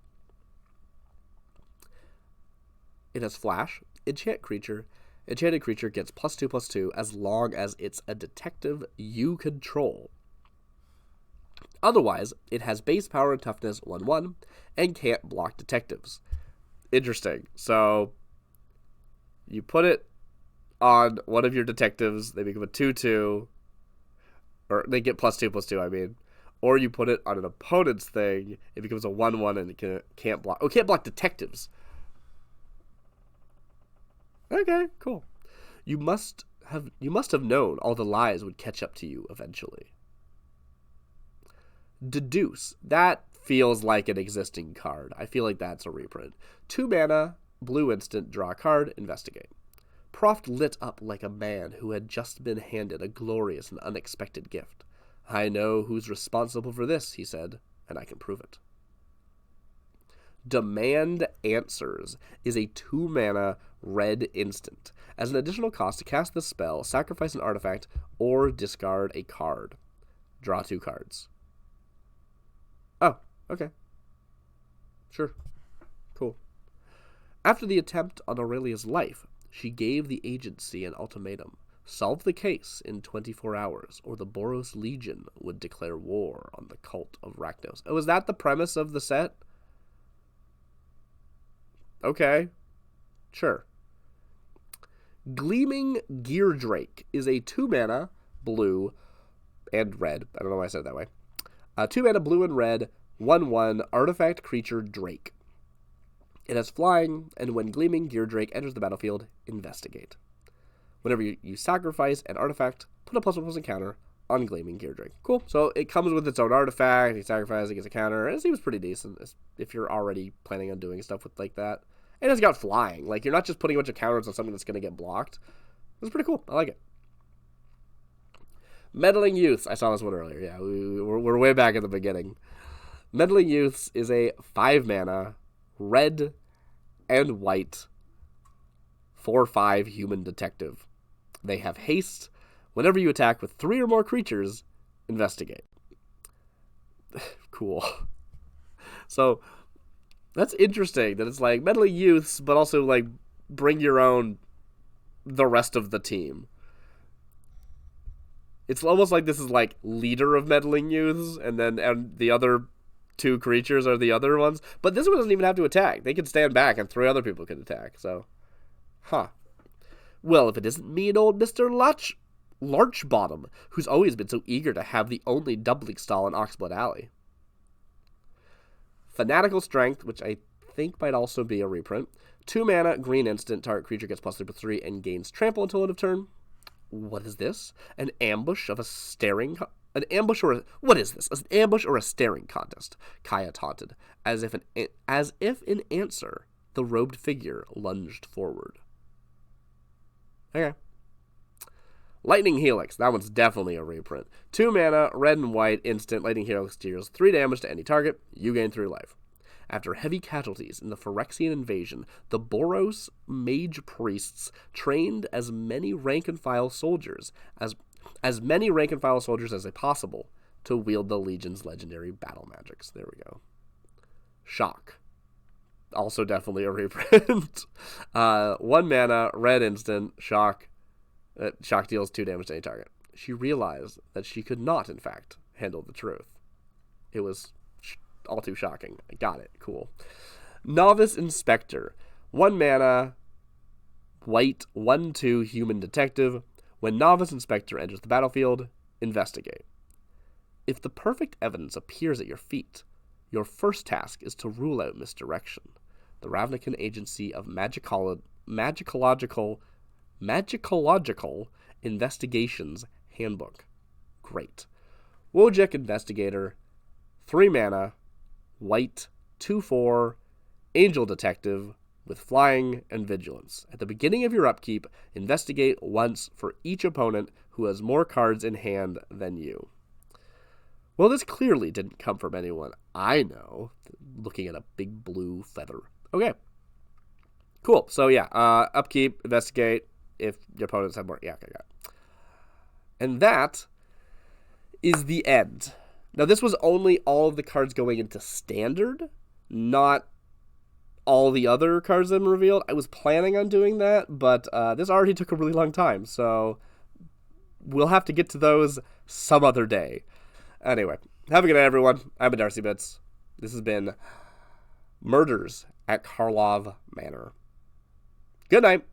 It has flash, enchanted creature gets +2/+2 as long as it's a detective you control. Otherwise, it has base power and toughness 1/1 and can't block detectives. Interesting. So you put it on one of your detectives, they become a 2/2, or they get +2/+2, I mean. Or you put it on an opponent's thing, it becomes a 1/1 and it can't block. Oh, it can't block detectives. Okay, cool. You must have known all the lies would catch up to you eventually. Deduce. That feels like an existing card. I feel like that's a reprint. 2 mana, blue instant, draw a card, investigate. Proft lit up like a man who had just been handed a glorious and unexpected gift. I know who's responsible for this, he said, and I can prove it. Demand Answers is a 2 mana red instant. As an additional cost to cast this spell, sacrifice an artifact or discard a card. Draw 2 cards. Oh, okay. Sure. Cool. After the attempt on Aurelia's life, she gave the agency an ultimatum. Solve the case in 24 hours, or the Boros Legion would declare war on the cult of Rakdos. Oh, is that the premise of the set? Okay. Sure. Gleaming Gear Drake is a 2 mana, blue, and red. I don't know why I said it that way. 2 mana, blue and red, 1/1, artifact creature Drake. It has flying, and when Gleaming Gear Drake enters the battlefield, investigate. Whenever you sacrifice an artifact, put a +1/+1 counter on Gleaming Gear Drake. Cool. So it comes with its own artifact. You sacrifice, it gets a counter. It seems pretty decent if you're already planning on doing stuff with like that. And it's got flying. Like, you're not just putting a bunch of counters on something that's going to get blocked. It's pretty cool. I like it. Meddling Youths. I saw this one earlier. Yeah, we're way back at the beginning. Meddling Youths is a 5-mana, red and white, 4/5 human detective. They have haste. Whenever you attack with 3 or more creatures, investigate. Cool. So, that's interesting that it's like Meddling Youths, but also like bring your own the rest of the team. It's almost like this is like leader of Meddling Youths, and the other 2 creatures are the other ones. But this one doesn't even have to attack. They can stand back and 3 other people can attack. So, Well, if it isn't me and old Mr. Larchbottom, who's always been so eager to have the only doubling stall in Oxblood Alley. Fanatical Strength, which I think might also be a reprint. 2 mana, green instant, target creature gets +3/+3 and gains trample until end of turn. What is this? An ambush of a staring... An ambush or a... What is this? An ambush or a staring contest? Kaya taunted, as if in answer, the robed figure lunged forward. Okay. Lightning Helix. That one's definitely a reprint. 2 mana, red and white, instant. Lightning Helix deals 3 damage to any target. You gain 3 life. After heavy casualties in the Phyrexian invasion, the Boros mage priests trained as many rank-and-file soldiers as they possible to wield the Legion's legendary battle magics. There we go. Shock. Also definitely a reprint. 1 mana, red instant, shock. Shock deals 2 damage to any target. She realized that she could not, in fact, handle the truth. It was all too shocking. I got it. Cool. Novice Inspector. 1 mana, white, 1/2 human detective. When Novice Inspector enters the battlefield, investigate. If the perfect evidence appears at your feet, your first task is to rule out misdirection. The Ravnican Agency of Magicological Investigations Handbook. Great. Wojek Investigator, 3 mana, white, 2/4, angel detective with flying and vigilance. At the beginning of your upkeep, investigate once for each opponent who has more cards in hand than you. Well, this clearly didn't come from anyone I know, looking at a big blue feather. Okay. Cool. So yeah, upkeep, investigate, if your opponents have more. Yeah, okay, got it. And that is the end. Now, this was only all of the cards going into standard, not all the other cards that were revealed. I was planning on doing that, but this already took a really long time, so we'll have to get to those some other day. Anyway, have a good night, everyone. I've been Darcy Bits. This has been Murders at Karlov Manor. Good night.